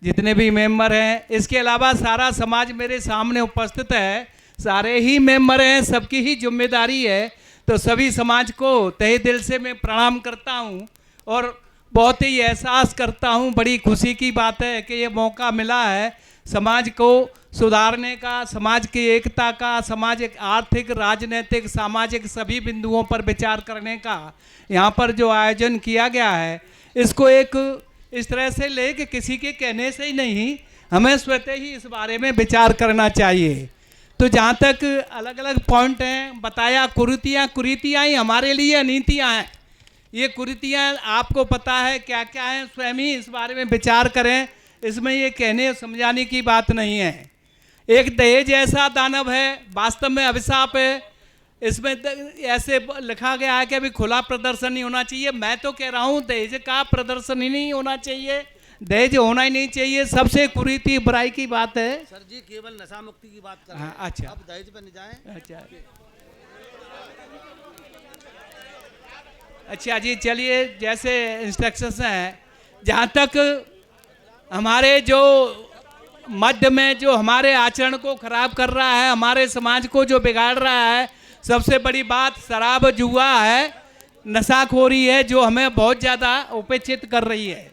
जितने भी मेंबर हैं, इसके अलावा सारा समाज मेरे सामने उपस्थित है, सारे ही मेंबर हैं, सबकी ही जिम्मेदारी है। तो सभी समाज को तहे दिल से मैं प्रणाम करता हूं और बहुत ही एहसास करता हूं, बड़ी खुशी की बात है कि ये मौका मिला है समाज को सुधारने का, समाज की एकता का, सामाजिक आर्थिक राजनीतिक सामाजिक सभी बिंदुओं पर विचार करने का। यहाँ पर जो आयोजन किया गया है इसको एक इस तरह से ले कि किसी के कहने से ही नहीं, हमें स्वतः ही इस बारे में विचार करना चाहिए। तो जहाँ तक अलग अलग पॉइंट हैं बताया, कुरीतियाँ ही हमारे लिए अनीतियाँ हैं। ये कुरीतियाँ आपको पता है क्या क्या है, स्वयं ही इस बारे में विचार करें, इसमें ये कहने समझाने की बात नहीं है। एक दहेज ऐसा दानव है, वास्तव में अभिशाप है। इसमें ऐसे लिखा गया है कि अभी खुला प्रदर्शन नहीं होना चाहिए। मैं तो कह रहा हूँ दहेज का प्रदर्शन ही नहीं होना चाहिए, दहेज होना ही नहीं चाहिए, सबसे कुरीति बुराई की बात है। सर जी केवल नशा मुक्ति की बात कर रहे हैं। अच्छा, अब दहेज पर नहीं जाएं। अच्छा जी, चलिए जैसे इंस्ट्रक्शंस हैं। जहाँ तक हमारे जो मध्य में जो हमारे आचरण को खराब कर रहा है, हमारे समाज को जो बिगाड़ रहा है, सबसे बड़ी बात शराब जुआ है, नशाखोरी है, जो हमें बहुत ज़्यादा उपेक्षित कर रही है।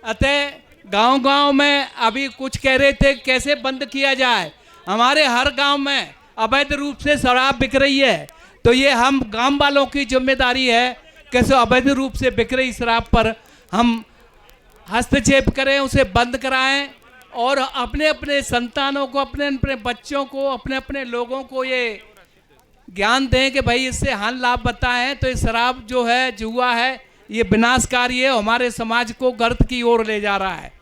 अतः गांव-गांव में अभी कुछ कह रहे थे कैसे बंद किया जाए, हमारे हर गांव में अवैध रूप से शराब बिक रही है, तो ये हम गांव वालों की जिम्मेदारी है कैसे अवैध रूप से बिक रही शराब पर हम हस्तक्षेप करें, उसे बंद कराएं और अपने अपने संतानों को, अपने अपने बच्चों को, अपने अपने लोगों को ये ज्ञान दें कि भाई इससे हानि लाभ बताएं। तो ये शराब जो है, जुआ है, ये विनाशकारी है, हमारे समाज को गर्त की ओर ले जा रहा है।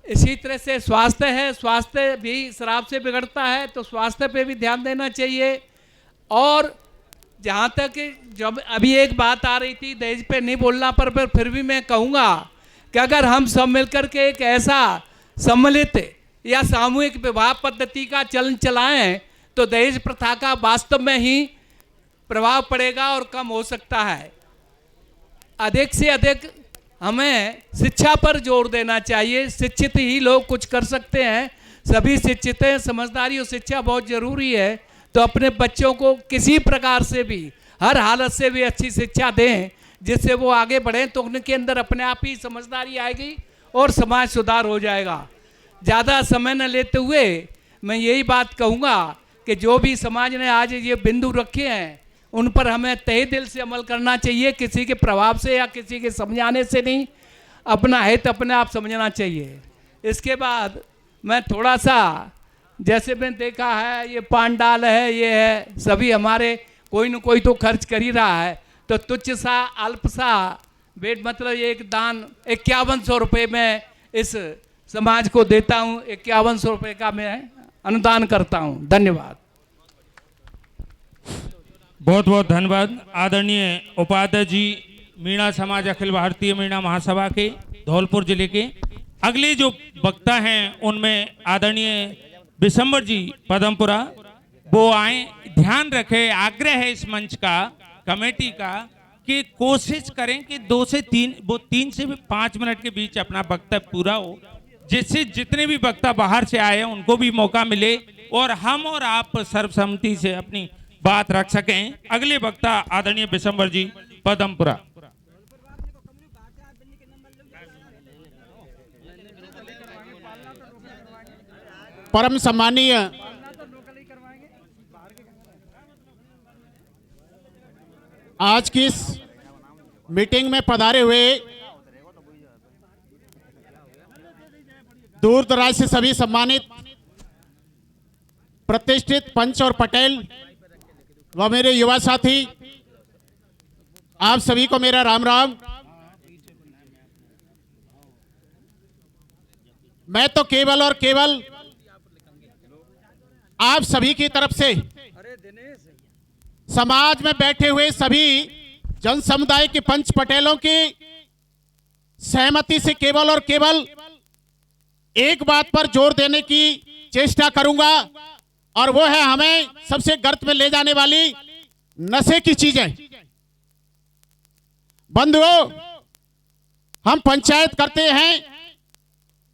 इसी तरह से स्वास्थ्य है, स्वास्थ्य भी शराब से बिगड़ता है, तो स्वास्थ्य पे भी ध्यान देना चाहिए। और जहाँ तक जब अभी एक बात आ रही थी दहेज पे नहीं बोलना पर फिर भी मैं कहूँगा कि अगर हम सब मिलकर के एक ऐसा सम्मिलित या सामूहिक विवाह पद्धति का चलन चलाएं तो दहेज प्रथा का वास्तव में ही प्रभाव पड़ेगा और कम हो सकता है। अधिक से अधिक हमें शिक्षा पर जोर देना चाहिए। शिक्षित ही लोग कुछ कर सकते हैं, सभी शिक्षित हैं, समझदारी और शिक्षा बहुत ज़रूरी है। तो अपने बच्चों को किसी प्रकार से भी, हर हालत से भी अच्छी शिक्षा दें जिससे वो आगे बढ़ें, तो उनके अंदर अपने आप ही समझदारी आएगी और समाज सुधार हो जाएगा। ज़्यादा समय न लेते हुए मैं यही बात कहूँगा कि जो भी समाज ने आज ये बिंदु रखे हैं उन पर हमें तहे दिल से अमल करना चाहिए, किसी के प्रभाव से या किसी के समझाने से नहीं, अपना हित अपने आप समझना चाहिए। इसके बाद मैं थोड़ा सा, जैसे मैंने देखा है ये पांडाल है, ये है, सभी हमारे कोई न कोई तो खर्च कर ही रहा है, तो तुच्छ सा अल्प सा वेट मतलब एक दान 5100 रुपये में इस समाज को देता हूँ। 5100 रुपये का मैं अनुदान करता हूँ। धन्यवाद। बहुत बहुत धन्यवाद आदरणीय उपाध्यक्ष जी, मीणा समाज अखिल भारतीय मीणा महासभा के धौलपुर जिले के। अगले जो वक्ता हैं उनमें आदरणीय बिशंबर जी पदमपुरा, वो आए। ध्यान रखें, आग्रह है इस मंच का, कमेटी का, कि कोशिश करें कि 2 से 3, वो 3 से 5 मिनट के बीच अपना वक्तव्य पूरा हो, जिससे जितने भी वक्ता बाहर से आए हैं उनको भी मौका मिले और हम और आप सर्वसम्मति से अपनी बात रख सकें। अगले वक्ता आदरणीय बिशंबर जी पदमपुरा। परम सम्मानीय आज की इस मीटिंग में पधारे हुए दूर दराज से सभी सम्मानित प्रतिष्ठित पंच और पटेल व मेरे युवा साथी, आप सभी को मेरा राम राम। मैं तो केवल और केवल आप सभी की तरफ से समाज में बैठे हुए सभी जन समुदाय के पंच पटेलों की सहमति से केवल और केवल एक बात पर जोर देने की चेष्टा करूंगा, और वो है हमें सबसे गर्त में ले जाने वाली नशे की चीजें। बंधुओं, हम पंचायत करते हैं,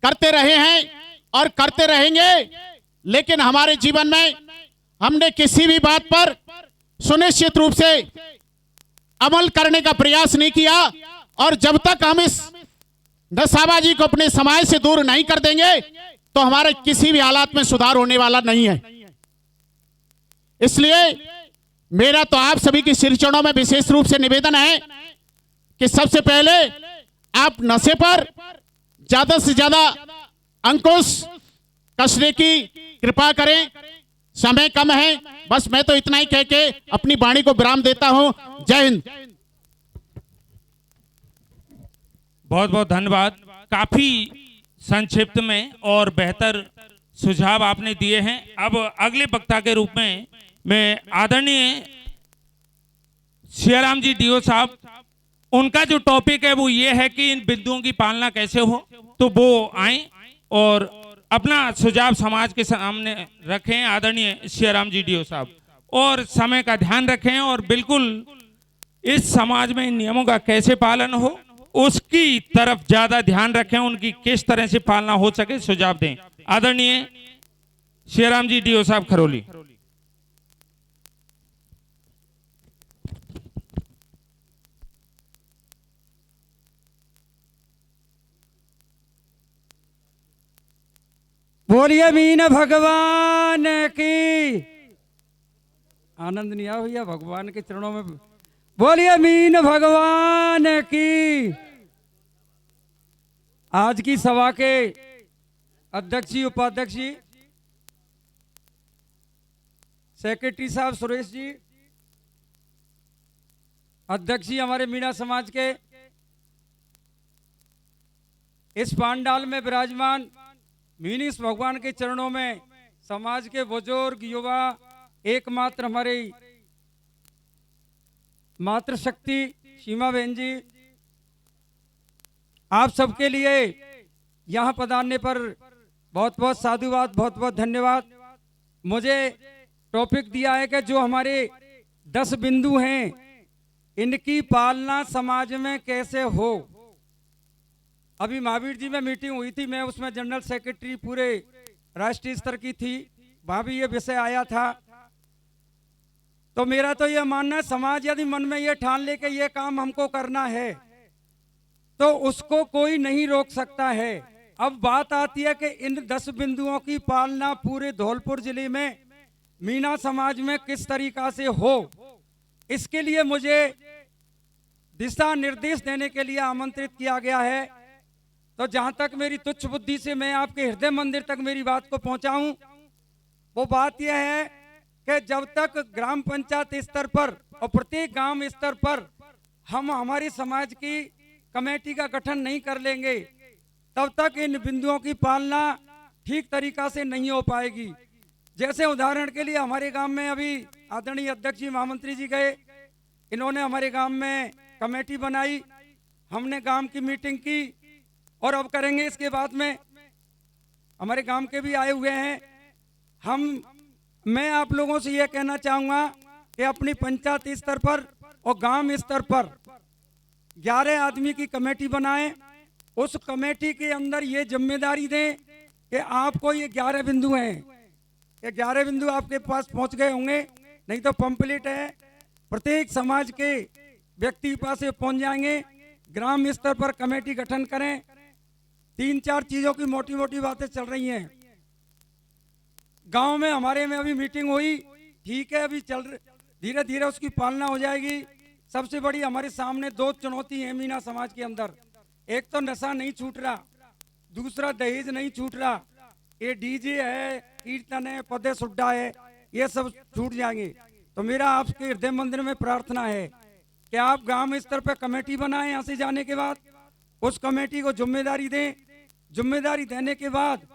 करते रहे हैं और करते रहेंगे, लेकिन हमारे जीवन में हमने किसी भी बात पर सुनिश्चित रूप से अमल करने का प्रयास नहीं किया। और जब तक हम इस नशाबाजी को अपने समाज से दूर नहीं कर देंगे तो हमारे किसी भी हालात में सुधार होने वाला नहीं है। इसलिए मेरा तो आप सभी की सिर चरणों में विशेष रूप से निवेदन है कि सबसे पहले आप नशे पर ज्यादा से ज्यादा अंकुश कसने की कृपा करें। समय कम है, बस मैं तो इतना ही कह के अपनी वाणी को विराम देता हूं। जय हिंद। बहुत बहुत धन्यवाद। काफी संक्षिप्त में और बेहतर सुझाव आपने दिए हैं। अब अगले वक्ता के रूप में मैं आदरणीय सियाराम जी डीओ साहब, उनका जो टॉपिक है वो ये है कि इन बिंदुओं की पालना कैसे हो, तो वो आए और अपना सुझाव समाज के सामने रखें। आदरणीय सियाराम जी डीओ साहब, और समय का ध्यान रखें और बिल्कुल इस समाज में इन नियमों का कैसे पालन हो उसकी तरफ ज्यादा ध्यान रखें, उनकी किस तरह से पालना हो सके सुझाव दें। आदरणीय सियाराम जी डीओ साहब खरोली। बोलिए मीन भगवान की। आनंद नहीं आया भैया भगवान के चरणों में। बोलिए मीन भगवान की। आज की सभा के अध्यक्ष जी, उपाध्यक्ष जी, सेक्रेटरी साहब सुरेश जी, अध्यक्ष जी हमारे मीणा समाज के, इस पांडाल में विराजमान मीनीश भगवान के चरणों में समाज के बुजुर्ग, युवा, एकमात्र हमारे मातृशक्ति सीमा बहन जी, आप सबके लिए यहाँ पधारने पर बहुत बहुत साधुवाद, बहुत बहुत धन्यवाद। मुझे टॉपिक दिया है कि जो हमारे 10 बिंदु हैं, इनकी पालना समाज में कैसे हो। अभी महावीर जी में मीटिंग हुई थी, मैं उसमें जनरल सेक्रेटरी पूरे राष्ट्रीय स्तर की थी, वहां भी ये विषय आया था। तो मेरा तो ये मानना है, समाज यदि मन में ये ठान ले कि ये काम हमको करना है तो उसको कोई नहीं रोक सकता है। अब बात आती है कि इन 10 बिंदुओं की पालना पूरे धौलपुर जिले में मीणा समाज में किस तरीका से हो, इसके लिए मुझे दिशा निर्देश देने के लिए आमंत्रित किया गया है। तो जहां तक मेरी तुच्छ बुद्धि से मैं आपके हृदय मंदिर तक मेरी बात को पहुंचाऊं, वो बात यह है कि जब तक ग्राम पंचायत स्तर पर और प्रत्येक गांव स्तर पर हम हमारी समाज की कमेटी का गठन नहीं कर लेंगे, तब तक इन बिंदुओं की पालना ठीक तरीका से नहीं हो पाएगी। जैसे उदाहरण के लिए हमारे गांव में अभी आदरणीय अध्यक्ष जी, महामंत्री जी गए, इन्होंने हमारे गांव में कमेटी बनाई, हमने गांव की मीटिंग की और अब करेंगे। इसके बाद में हमारे गांव के भी आए हुए हैं। मैं आप लोगों से यह कहना चाहूंगा कि अपनी पंचायत स्तर पर और गांव स्तर पर 11 आदमी की कमेटी बनाएं। उस कमेटी के अंदर ये जिम्मेदारी दें कि आपको ये 11 बिंदु हैं, ये 11 बिंदु आपके पास पहुंच गए होंगे, नहीं तो पंपलेट है, प्रत्येक समाज के व्यक्ति के पास ये पहुंच जाएंगे। ग्राम स्तर पर कमेटी गठन करें। 3-4 चीजों की मोटी मोटी बातें चल रही हैं। गांव में हमारे में अभी मीटिंग हुई, ठीक है, अभी चल धीरे धीरे उसकी पालना हो जाएगी। सबसे बड़ी हमारे सामने 2 चुनौती है मीणा समाज के अंदर। एक तो नशा नहीं छूट रहा, दूसरा दहेज नहीं छूट रहा, ये डीजे है, कीर्तन है, पदे सुड्डा है, ये सब छूट जाएंगे। तो मेरा आपके हृदय मंदिर में प्रार्थना है कि आप ग्राम स्तर पर कमेटी बनाएं। यहाँ से जाने के बाद उस कमेटी को जिम्मेदारी दें। जिम्मेदारी देने के बाद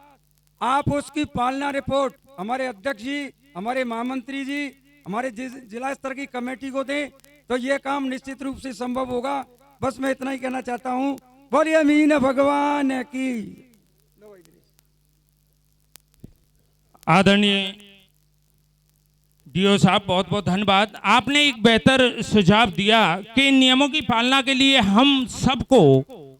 आप उसकी पालना रिपोर्ट हमारे अध्यक्ष जी, हमारे महामंत्री जी, हमारे जिला स्तर की कमेटी को दें, तो ये काम निश्चित रूप से संभव होगा। बस मैं इतना ही कहना चाहता हूँ। बोलिए मीन भगवान की। आदरणीय डीओ साहब, बहुत बहुत धन्यवाद। आपने एक बेहतर सुझाव दिया कि नियमों की पालना के लिए हम सबको,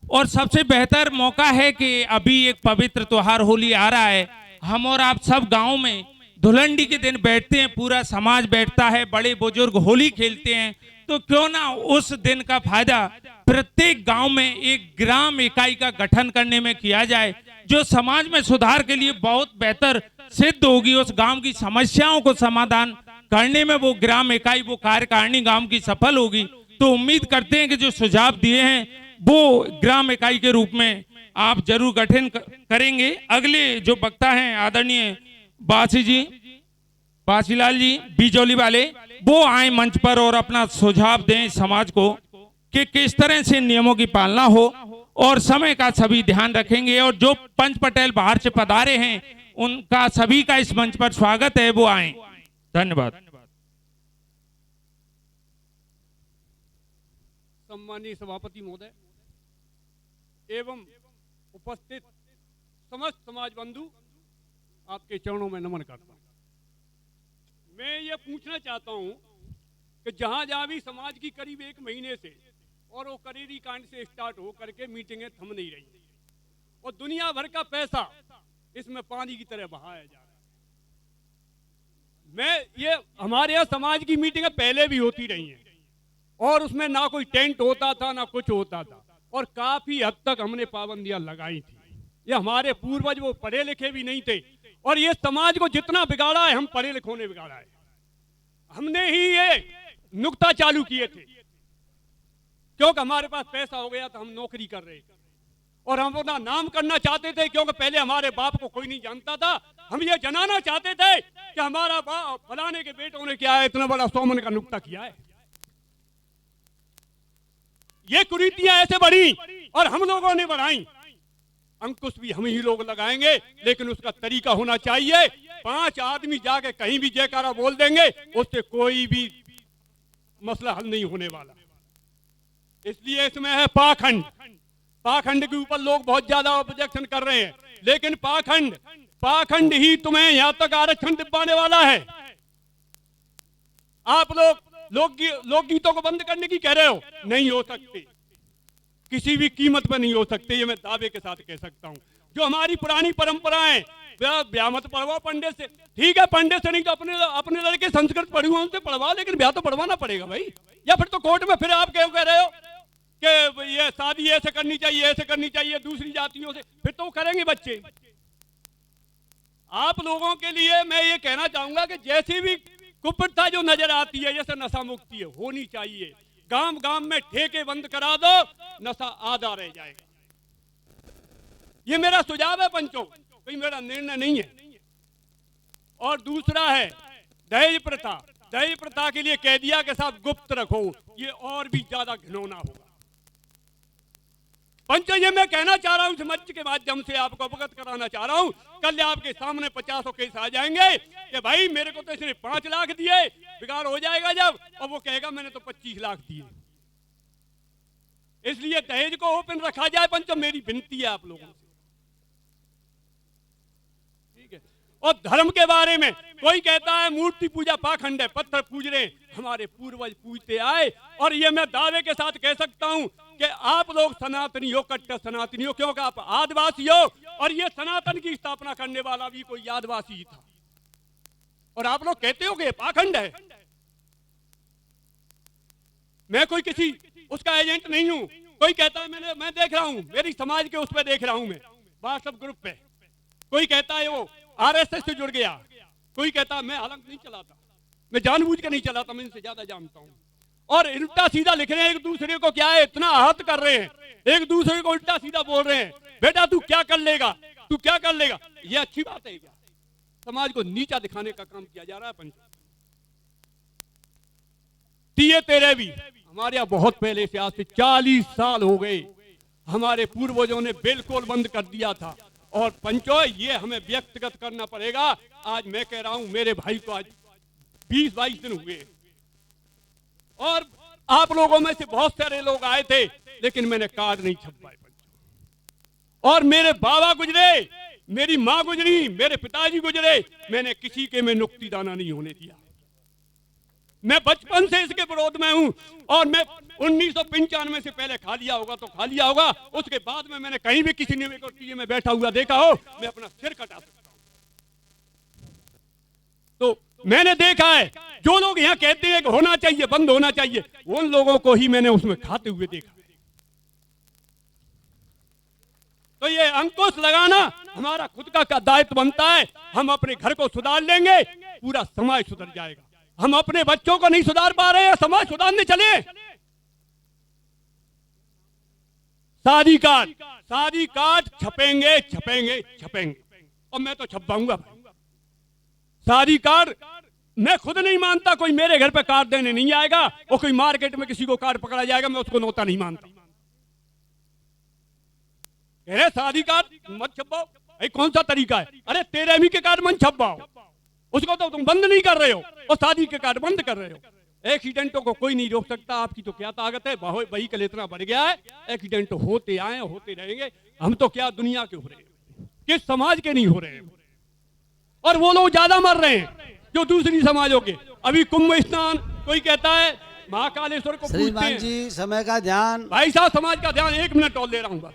और सबसे बेहतर मौका है कि अभी एक पवित्र त्योहार होली आ रहा है, हम और आप सब गांव में धुलंडी के दिन बैठते हैं, पूरा समाज बैठता है, बड़े बुजुर्ग होली खेलते हैं, तो क्यों ना उस दिन का फायदा प्रत्येक गांव में एक ग्राम इकाई का गठन करने में किया जाए, जो समाज में सुधार के लिए बहुत बेहतर सिद्ध होगी। उस गांव की समस्याओं को समाधान करने में वो ग्राम इकाई, वो कार्यकारिणी गांव की सफल होगी। तो उम्मीद करते हैं कि जो सुझाव दिए हैं वो ग्राम इकाई के रूप में आप जरूर गठन करेंगे। अगले जो वक्ता हैं आदरणीय बासीलाल जी बीजोली वाले, वो आए मंच पर और अपना सुझाव दें समाज को कि किस तरह से नियमों की पालना हो, और समय का सभी ध्यान रखेंगे। और जो पंच पटेल बाहर से पधारे हैं उनका सभी का इस मंच पर स्वागत है, वो आए। धन्यवाद। सम्मानीय सभापति महोदय एवं उपस्थित समस्त समाज बंधु, आपके चरणों में नमन करता हूं। मैं ये पूछना चाहता हूं कि जहां जहां भी समाज की करीब 1 महीने से और वो करेरी कांड से स्टार्ट हो करके मीटिंगें थम नहीं रही और दुनिया भर का पैसा इसमें पानी की तरह बहाया जा रहा है। ये हमारे यहाँ समाज की मीटिंगें पहले भी होती रही हैं और उसमें ना कोई टेंट होता था ना कुछ होता था, और काफी हद तक हमने पाबंदियां लगाई थी। ये हमारे पूर्वज वो पढ़े लिखे भी नहीं थे, और ये समाज को जितना बिगाड़ा है हम पढ़े लिखों ने बिगाड़ा है। हमने ही ये नुक्ता चालू किए थे, क्योंकि हमारे पास पैसा हो गया था, हम नौकरी कर रहे थे और हम अपना नाम करना चाहते थे, क्योंकि पहले हमारे बाप को कोई नहीं जानता था। हम ये जनाना चाहते थे कि हमारा फलाने के बेटों ने क्या है इतना बड़ा 100 मन का नुक्ता किया है। ये कुरीतियां ऐसे बढ़ी और हम लोगों ने बढ़ाई। अंकुश भी हम ही लोग लगाएंगे, लेकिन उसका तरीका होना चाहिए। 5 आदमी जाके कहीं भी जयकारा बोल देंगे, उससे कोई भी मसला हल नहीं होने वाला। इसलिए इसमें है पाखंड। पाखंड के ऊपर लोग बहुत ज्यादा ऑब्जेक्शन कर रहे हैं, लेकिन पाखंड ही तुम्हें यहां तक आरक्षण दिलवाने वाला है। आप लोकगीतों को बंद करने की कह रहे हो, नहीं हो सकते, किसी भी कीमत पर नहीं हो सकते। ये मैं दावे के साथ कह सकता हूं। जो हमारी पुरानी परंपराएं, ब्याह मत पढ़वाओ पंडित से, ठीक है, पंडित से नहीं तो अपने लड़के संस्कृत पढ़े हुए उनसे पढ़वाओ, लेकिन ब्याह तो पढ़वाना पड़ेगा भाई। या फिर तो कोर्ट में फिर आप क्यों कह रहे हो कि ये शादी ऐसे करनी चाहिए, ऐसे करनी चाहिए दूसरी जातियों से, फिर तो करेंगे बच्चे। आप लोगों के लिए मैं ये कहना चाहूंगा कि जैसी भी कुप्रथा जो नजर आती है, जैसे नशा मुक्ति है होनी चाहिए। गांव गांव में ठेके बंद करा दो, नशा आधा रह जाएगा। ये मेरा सुझाव है पंचों, कोई मेरा निर्णय नहीं है। और दूसरा है दहेज प्रथा। दहेज प्रथा के लिए कह दिया कि साहब गुप्त रखो, ये और भी ज्यादा घिनौना होगा। पंचों, ये मैं कहना चाह रहा हूं, इस मंच के माध्यम से आपको अवगत कराना चाह रहा हूं। कल आपके सामने 50 केस आ जाएंगे कि भाई मेरे को तो इसने 5 लाख दिए, बिगाड़ हो जाएगा जब, और वो कहेगा मैंने तो 25 लाख दिए। इसलिए दहेज को ओपन रखा जाए पंचों, मेरी विनती है आप लोगों से, ठीक है। और धर्म के बारे में कोई कहता है मूर्ति पूजा पाखंड है, पत्थर पूज रहे, हमारे पूर्वज पूजते आए। और ये मैं दावे के साथ कह सकता हूं कि आप लोग सनातनी हो, कट्टर सनातनी हो, क्योंकि आप आदिवासी हो, और ये सनातन की स्थापना करने वाला भी कोई आदिवासी ही था। और आप लोग कहते हो कि पाखंड है। मैं कोई किसी उसका एजेंट नहीं हूं। कोई कहता है मैं देख रहा हूं, मेरी समाज के उस पर देख रहा हूं, मैं व्हाट्सएप ग्रुप पे कोई कहता है वो आरएसएस से जुड़ गया, कोई कहता है मैं हालांकि नहीं चलाता, मैं जानबूझ के नहीं चलाता, मैं इनसे ज्यादा जानता हूं। और उल्टा सीधा लिख रहे हैं एक दूसरे को, क्या है इतना आहत कर रहे हैं, एक दूसरे को उल्टा सीधा बोल रहे हैं, बेटा तू क्या कर लेगा, तू क्या कर लेगा। ये अच्छी बात है क्या? समाज को नीचा दिखाने का काम किया जा रहा है पंच। तीये तेरे भी हमारे यहाँ बहुत पहले से, आज से 40 साल हो गए, हमारे पूर्वजों ने बिल्कुल बंद कर दिया था। और पंचो, ये हमें व्यक्तिगत करना पड़ेगा। आज मैं कह रहा हूं, मेरे भाई को आज 20-22 दिन हुए, और आप लोगों में से बहुत सारे लोग आए थे, लेकिन मैंने कार्ड नहीं छपवाए। और मेरे बाबा गुजरे, मेरी माँ गुजरी, मेरे पिताजी गुजरे, मैंने किसी के में नुक्ती दाना नहीं होने दिया। मैं बचपन से इसके विरोध में हूं। और मैं 1995 से पहले खा लिया होगा तो खा लिया होगा, उसके बाद में मैंने कहीं भी किसी ने में बैठा हुआ देखा हो, मैं अपना सिर कटा सकता हूं। तो मैंने देखा है, जो लोग यहाँ कहते हैं कि होना चाहिए, बंद होना चाहिए, उन लोगों को ही मैंने उसमें खाते हुए देखा। तो ये अंकुश लगाना हमारा खुद का दायित्व बनता है। हम अपने घर को सुधार लेंगे, पूरा समाज सुधर जाएगा। हम अपने बच्चों को नहीं सुधार पा रहे हैं, समाज सुधारने चले। शादी कार्ड छपेंगे छपेंगे छपेंगे, और मैं तो छपवाऊंगा। शादी कार्ड मैं खुद नहीं मानता, कोई मेरे घर पे कार्ड देने नहीं आएगा, और कोई मार्केट में किसी को कार्ड पकड़ा जाएगा, मैं उसको नोता नहीं मानता। अरे शादी कार्ड मत छपवाओ, कौन सा तरीका है? अरे 13वीं के कार्ड मत छपवाओ, उसको तो तुम बंद नहीं कर रहे हो, और शादी के कार्ड बंद कर रहे हो। एक्सीडेंटों को कोई नहीं रोक सकता, आपकी तो क्या ताकत है, व्हीकल इतना बढ़ गया है, एक्सीडेंट होते आए होते रहेंगे। हम तो क्या दुनिया के हो रहे हैं, किस समाज के नहीं हो रहे हैं। और वो लोग ज्यादा मर रहे हैं जो दूसरी समाजों के। अभी कुंभ स्नान, कोई कहता है महाकालेश्वर को पूजते हैं। जी समय का ध्यान, भाई साहब समाज का ध्यान 1 मिनट और ले रहा हूँ बस।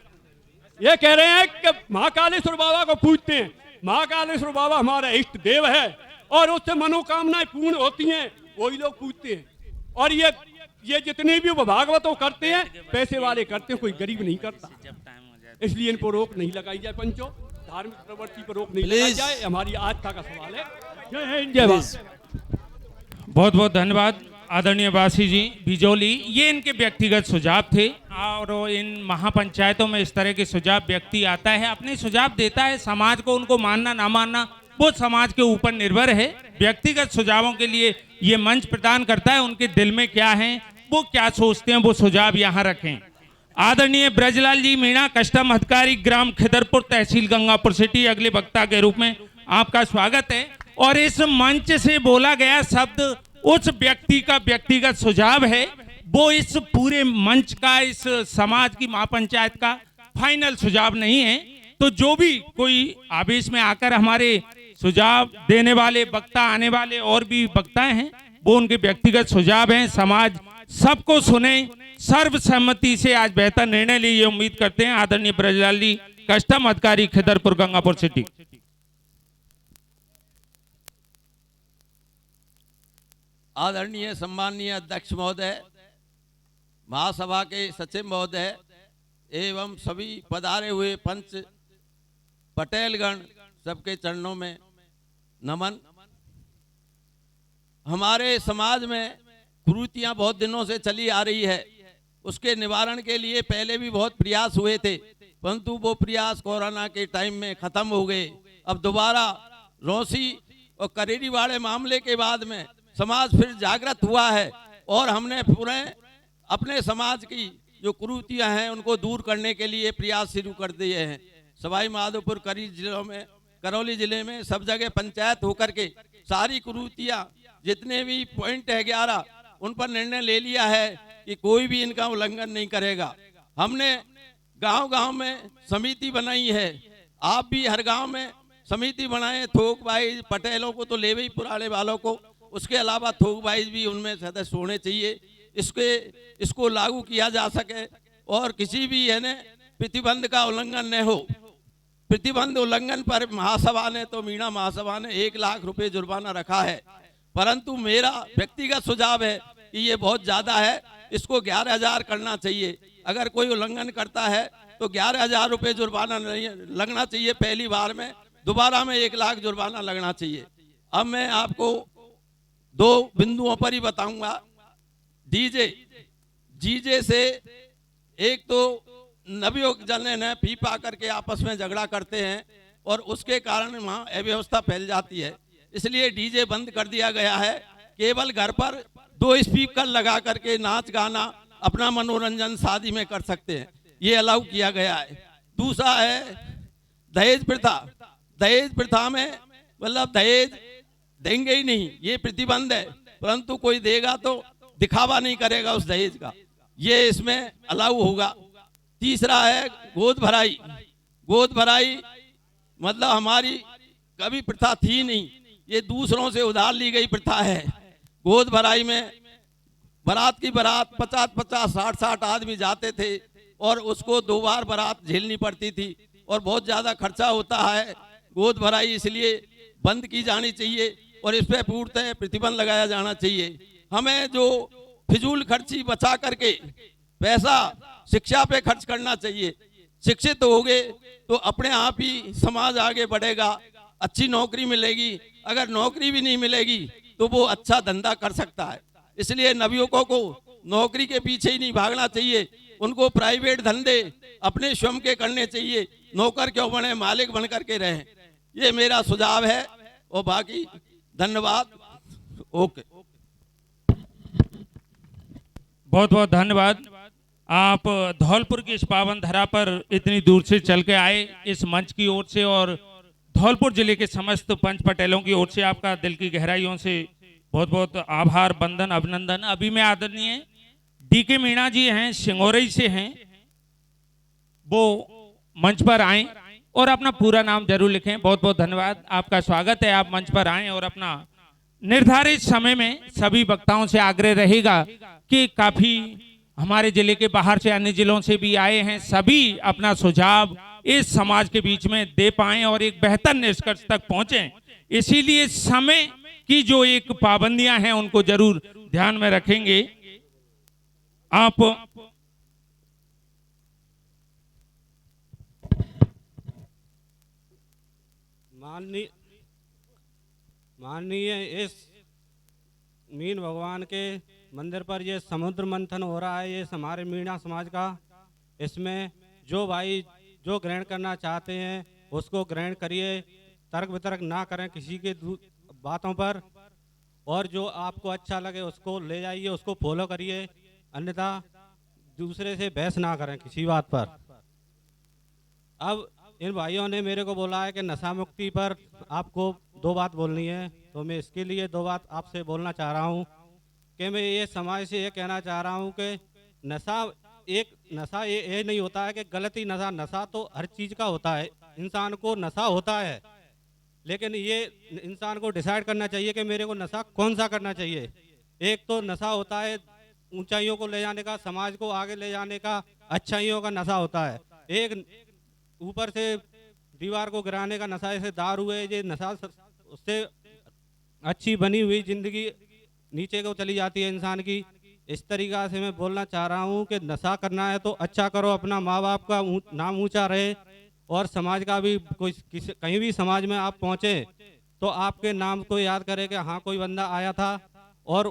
ये कह रहे हैं कि महाकालेश्वर बाबा को पूजते हैं। महाकालेश्वर बाबा हमारा इष्ट देव है, और उससे मनोकामनाएं पूर्ण होती हैं, वही लोग पूछते हैं। और ये जितने भी वो भागवतों करते हैं, पैसे वाले करते हैं, कोई गरीब नहीं करता। इसलिए इन पर रोक नहीं लगाई जाए पंचों, धार्मिक प्रवृत्ति पर रोक नहीं लगाई जाए, हमारी आस्था का सवाल है। जय हिंद, जय भारत। बहुत बहुत धन्यवाद आदरणीय वासी जी बिजोली। ये इनके व्यक्तिगत सुझाव थे, और इन महापंचायतों में इस तरह के सुझाव व्यक्ति आता है, अपने सुझाव देता है, समाज को उनको मानना ना मानना वो समाज के ऊपर निर्भर है। व्यक्तिगत सुझावों के लिए ये मंच प्रदान करता है, उनके दिल में क्या है, वो क्या सोचते हैं, वो सुझाव यहाँ रखें। आदरणीय ब्रजलाल जी मीणा, कस्टम अधिकारी, ग्राम खिदरपुर, तहसील गंगापुर सिटी, अगले वक्ता के रूप में आपका स्वागत है। और इस मंच से बोला गया शब्द उस व्यक्ति का व्यक्तिगत सुझाव है, वो इस पूरे मंच का, इस समाज की महापंचायत का फाइनल सुझाव नहीं है। तो जो भी कोई आवेश में आकर हमारे सुझाव देने वाले वक्ता, आने वाले और भी वक्ता हैं, वो उनके व्यक्तिगत सुझाव हैं। समाज सबको सुने, सर्वसम्मति से आज बेहतर निर्णय लिए, ये उम्मीद करते हैं। आदरणीय ब्रजलाल जी, कस्टम अधिकारी, खिदरपुर, गंगापुर सिटी। आदरणीय सम्माननीय अध्यक्ष महोदय, महासभा के सचिव महोदय एवं सभी पधारे हुए पंच पटेलगण, सबके चरणों में नमन। हमारे समाज में कुरीतियां बहुत दिनों से चली आ रही है, उसके निवारण के लिए पहले भी बहुत प्रयास हुए थे, परंतु वो प्रयास कोरोना के टाइम में खत्म हो गए। अब दोबारा रौसी और करेरीवाड़े मामले के बाद में समाज फिर जागृत हुआ है और हमने पूरे अपने समाज की जो कुरीतियां हैं उनको दूर करने के लिए प्रयास शुरू कर दिए हैं। सवाई माधोपुर, करौली जिले में सब जगह पंचायत होकर के सारी कुरीतियां, जितने भी पॉइंट है 11, उन पर निर्णय ले लिया है कि कोई भी इनका उल्लंघन नहीं करेगा। हमने गांव-गांव में समिति बनाई है, आप भी हर गांव में समिति बनाए। थोक भाई पटेलों को तो ले ही, पुराने वालों को, उसके अलावा थोक भाई भी उनमें सदस्य होने चाहिए। इसको लागू किया जा सके और किसी भी है न प्रतिबंध का उल्लंघन न हो। प्रतिबंध उल्लंघन पर महासभा ने, तो मीणा महासभा ने 1 लाख रुपए जुर्माना रखा है, परंतु मेरा व्यक्तिगत सुझाव है कि ये बहुत ज्यादा है, इसको 11,000 करना चाहिए। अगर कोई उल्लंघन करता है तो 11,000 रुपए जुर्माना नहीं लगना चाहिए पहली बार में, दोबारा में 1 लाख जुर्माना लगना चाहिए। अब मैं आपको 2 बिंदुओं पर ही बताऊंगा। जीजे से एक तो नवयुवक जन ने फी पा करके आपस में झगड़ा करते हैं और उसके कारण वहाँ अव्यवस्था फैल जाती है, इसलिए डीजे बंद कर दिया गया है। केवल घर पर 2 स्पीकर लगा करके नाच गाना, अपना मनोरंजन शादी में कर सकते हैं, ये अलाउ किया गया है। दूसरा है दहेज प्रथा। दहेज प्रथा में मतलब दहेज देंगे ही नहीं, ये प्रतिबंध है, परंतु कोई देगा तो दिखावा नहीं करेगा उस दहेज का, ये इसमें अलाउ होगा। तीसरा है गोद भराई। गोद भराई मतलब हमारी कभी प्रथा थी नहीं, ये दूसरों से उधार ली गई प्रथा है। गोद भराई में बारात की बारात 50-50, 60-60 आदमी जाते थे और उसको 2 बार बारात झेलनी पड़ती थी और बहुत ज़्यादा खर्चा होता है। गोद भराई इसलिए बंद की जानी चाहिए और इस पर पूर्णतः प्रतिबंध लगाया जाना चाहिए। हमें जो फिजूल खर्ची बचा करके पैसा शिक्षा पे खर्च करना चाहिए। शिक्षित होगे तो अपने आप ही समाज आगे बढ़ेगा, अच्छी नौकरी मिलेगी। अगर नौकरी भी नहीं मिलेगी तो वो अच्छा धंधा कर सकता है। इसलिए नवयुवकों को नौकरी के पीछे ही नहीं भागना चाहिए, उनको प्राइवेट धंधे अपने स्वयं के करने चाहिए। नौकर क्यों बने, मालिक बन करके रहें, ये मेरा सुझाव है। और बाकी धन्यवाद। ओके, बहुत बहुत धन्यवाद। आप धौलपुर की इस पावन धरा पर इतनी दूर से चल के आए, इस मंच की ओर से और धौलपुर जिले के समस्त पंच पटेलों की ओर से आपका दिल की गहराइयों से बहुत बहुत आभार, वंदन, अभिनंदन। अभी मैं आदरणीय डीके मीणा जी हैं, सिंगोरई से हैं, वो मंच पर आए और अपना पूरा नाम जरूर लिखें। बहुत बहुत धन्यवाद, आपका स्वागत है, आप मंच पर आए और अपना निर्धारित समय में सभी वक्ताओं से आग्रह रहेगा कि काफी हमारे जिले के बाहर से, अन्य जिलों से भी आए हैं, सभी अपना सुझाव इस समाज के बीच में दे पाएं और एक बेहतर निष्कर्ष तक पहुंचें। इसीलिए समय की जो एक पाबंदियां हैं उनको जरूर ध्यान में रखेंगे। आप माननीय इस मीन भगवान के मंदिर पर ये समुद्र मंथन हो रहा है, ये हमारे मीणा समाज का। इसमें जो भाई जो ग्रहण करना चाहते हैं उसको ग्रहण करिए। तर्क वितर्क ना करें किसी के बातों पर, और जो आपको अच्छा लगे उसको ले जाइए, उसको फॉलो करिए, अन्यथा दूसरे से बहस ना करें किसी बात पर। अब इन भाइयों ने मेरे को बोला है कि नशा मुक्ति पर आपको 2 बात बोलनी है, तो मैं इसके लिए 2 बात आपसे बोलना चाह रहा हूँ कि मैं ये समाज से ये कहना चाह रहा हूँ कि नशा ये नहीं होता है कि गलत ही नशा तो हर चीज़ का होता है, इंसान को नशा होता है, लेकिन ये इंसान को डिसाइड करना चाहिए कि मेरे को नशा कौन सा करना चाहिए। एक तो नशा होता है ऊंचाइयों को ले जाने का, समाज को आगे ले जाने का, अच्छाइयों का नशा होता है। एक ऊपर से दीवार को गिराने का नशा, ऐसे दारू है, ये नशा उससे अच्छी बनी हुई जिंदगी नीचे को चली जाती है इंसान की। इस तरीक़ा से मैं बोलना चाह रहा हूँ कि नशा करना है तो अच्छा करो, अपना माँ बाप का नाम ऊंचा रहे, और समाज का भी कोई कहीं भी समाज में आप पहुँचे तो आपके नाम को याद करे कि हाँ कोई बंदा आया था और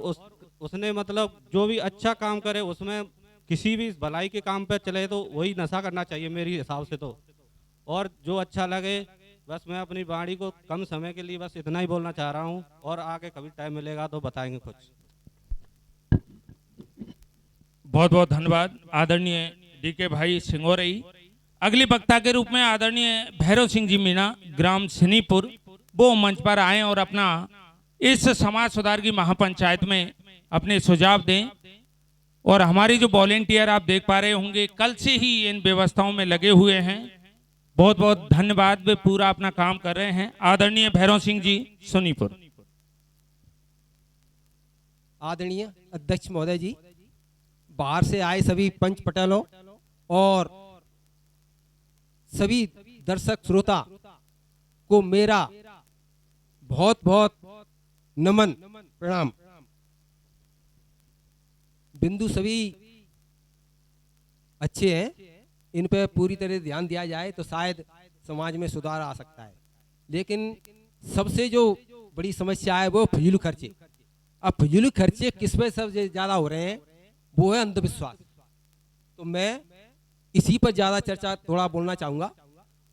उसने मतलब जो भी अच्छा काम करे उसमें किसी भी भलाई के काम पे चले तो वही नशा करना चाहिए मेरे हिसाब से तो। और जो अच्छा लगे, बस मैं अपनी वाणी को कम समय के लिए बस इतना ही बोलना चाह रहा हूँ, और आगे कभी टाइम मिलेगा तो बताएंगे कुछ। बहुत बहुत धन्यवाद आदरणीय डीके भाई सिंगोरई। अगली वक्ता के रूप में आदरणीय भैरव सिंह जी मीणा, ग्राम सनीपुर, वो मंच पर आए और अपना इस समाज सुधार की महापंचायत में अपने सुझाव दें। और हमारी जो वॉलेंटियर आप देख पा रहे होंगे कल से ही इन व्यवस्थाओं में लगे हुए हैं, बहुत बहुत धन्यवाद, वे पूरा अपना काम कर रहे हैं। आदरणीय भैरव सिंह जी सोनीपुर। आदरणीय अध्यक्ष महोदय जी, बाहर से आए सभी पंच पटेलों और सभी दर्शक श्रोता को मेरा बहुत बहुत नमन प्रणाम। बिंदु सभी अच्छे हैं, इन पे पूरी तरह ध्यान दिया जाए तो शायद समाज में सुधार आ सकता है। लेकिन सबसे जो बड़ी समस्या है वो फिजूल खर्चे। अब फिजूल खर्चे किस पे सबसे ज़्यादा हो रहे हैं, वो है अंधविश्वास। तो मैं इसी पर ज़्यादा चर्चा थोड़ा बोलना चाहूँगा।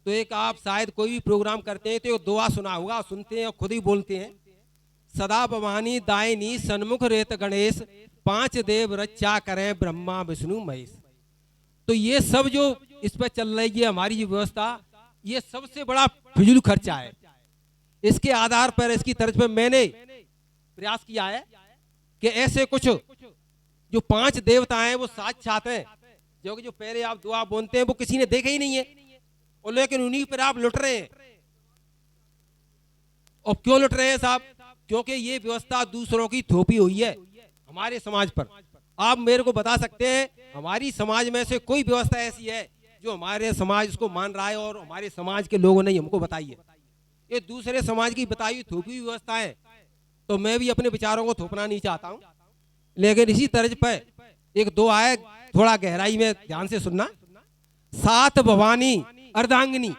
तो एक आप शायद कोई भी प्रोग्राम करते हैं तो एक दुआ सुना होगा, सुनते हैं और खुद ही बोलते हैं, सदा भवानी दायनी सन्मुख रेत गणेश, 5 देव रक्षा करें ब्रह्मा विष्णु महेश। तो ये सब जो इस पर चल रही है हमारी जो व्यवस्था, ये सबसे बड़ा फिजूल खर्चा है। इसके आधार पर, इसकी तर्ज पर मैंने प्रयास किया है कि ऐसे कुछ जो 5 देवता हैं वो साक्षात हैं, जो पहले आप दुआ बोलते हैं वो किसी ने देखे ही नहीं है, और लेकिन उन्हीं पर आप लुट रहे हैं। और क्यों लुट रहे हैं साहब? क्योंकि ये व्यवस्था दूसरों की थोपी हुई है हमारे समाज पर। आप मेरे को बता सकते हैं हमारी समाज में से कोई व्यवस्था ऐसी है जो हमारे समाज उसको मान रहा है और हमारे समाज के लोगों ने हमको बताई है? ये दूसरे समाज की बताई हुई थोपी हुई व्यवस्था है। तो मैं भी अपने विचारों को थोपना नहीं चाहता हूँ, लेकिन इसी तर्ज पर एक दो आए, थोड़ा गहराई में ध्यान से सुनना। 7 भवानी अर्धांगिनी,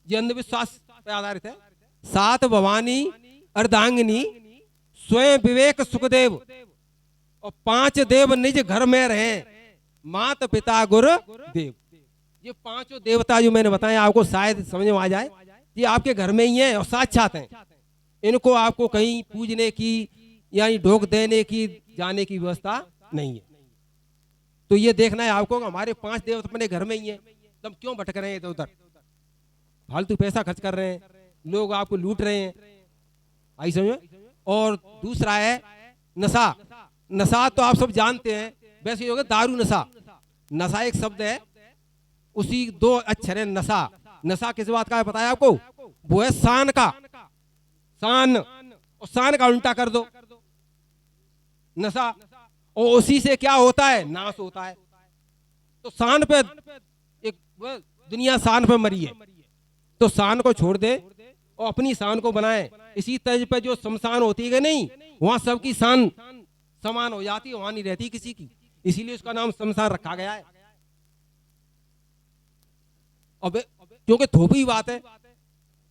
ये अंधविश्वास पर आधारित है। 7 भवानी अर्धांगिनी, स्वयं विवेक सुखदेव, और 5 देव निज घर में रहे, माता पिता गुरु देव। ये 5 देवता जो मैंने बताया आपको शायद समझ में आ जाए, ये आपके घर में ही हैं और साक्षात हैं। इनको आपको कहीं पूजने की यानी ढोक देने की जाने की व्यवस्था नहीं है। तो ये देखना है आपको कि हमारे 5 देवता अपने घर में ही हैं, तो हम क्यों भटक रहे हैं इधर उधर, फालतू पैसा खर्च कर रहे हैं, लोग आपको लूट रहे हैं, आई समझ। और दूसरा है नशा। नशा तो आप सब जानते हैं, वैसे होगा दारू नशा। नशा एक शब्द है, उसी 2 अक्षर है नशा। नशा किस बात का है पता है आपको? वो है शान का, शान, और शान का उल्टा कर दो नशा, और उसी से क्या होता है? नाश होता है। तो शान पे एक दुनिया शान पे मरी है, तो शान को छोड़ दे और अपनी शान को बनाए। इसी तर्ज पे जो शमशान होती है नहीं, वहां सबकी शान समान हो जाती है, वहां नहीं रहती किसी की, इसीलिए उसका नाम शमशान रखा गया है। अब क्योंकि थोपी बात है,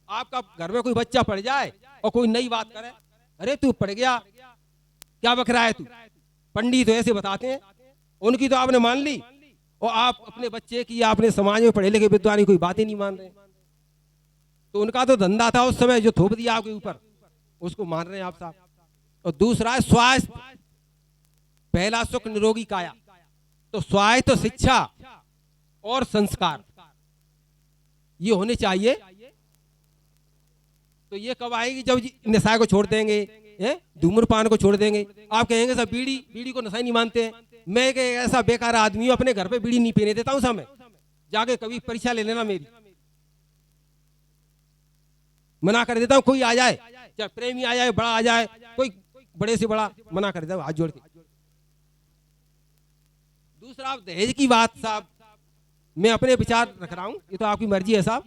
आपका घर में कोई बच्चा पढ़ जाए और कोई नई बात करे, अरे तू पढ़ गया, क्या बक रहा है तू? पंडित तो ऐसे बताते हैं, उनकी तो आपने मान ली, और आप अपने बच्चे की, आपने समाज में पढ़े लिखे विद्वान की कोई बात ही नहीं मान रहे। तो उनका तो धंधा था उस समय जो थोप दिया आपके ऊपर, उसको मान रहे हैं आप साहब। और दूसरा है स्वास्थ्य, पहला सुख निरोगी काया। तो स्वास्थ्य, शिक्षा और संस्कार ये होने चाहिए। तो ये कब आएगी? जब नशा को छोड़ देंगे, धूम्रपान को छोड़ देंगे। आप कहेंगे सब बीड़ी को नशा ही नहीं मानते हैं। मैं एक ऐसा बेकार आदमी हूं, अपने घर पे बीड़ी नहीं पीने देता हूं समय, जाके कभी परीक्षा ले लेना मेरी, मना कर देता हूं। कोई आ जाए, चाहे प्रेमी आ जाए, बड़ा आ जाए, कोई बड़े से बड़ा, मना कर देता हूं हाथ जोड़ के। दूसरा दहेज की बात साहब, मैं अपने विचार रख रहा हूं, ये तो आपकी मर्जी है साहब।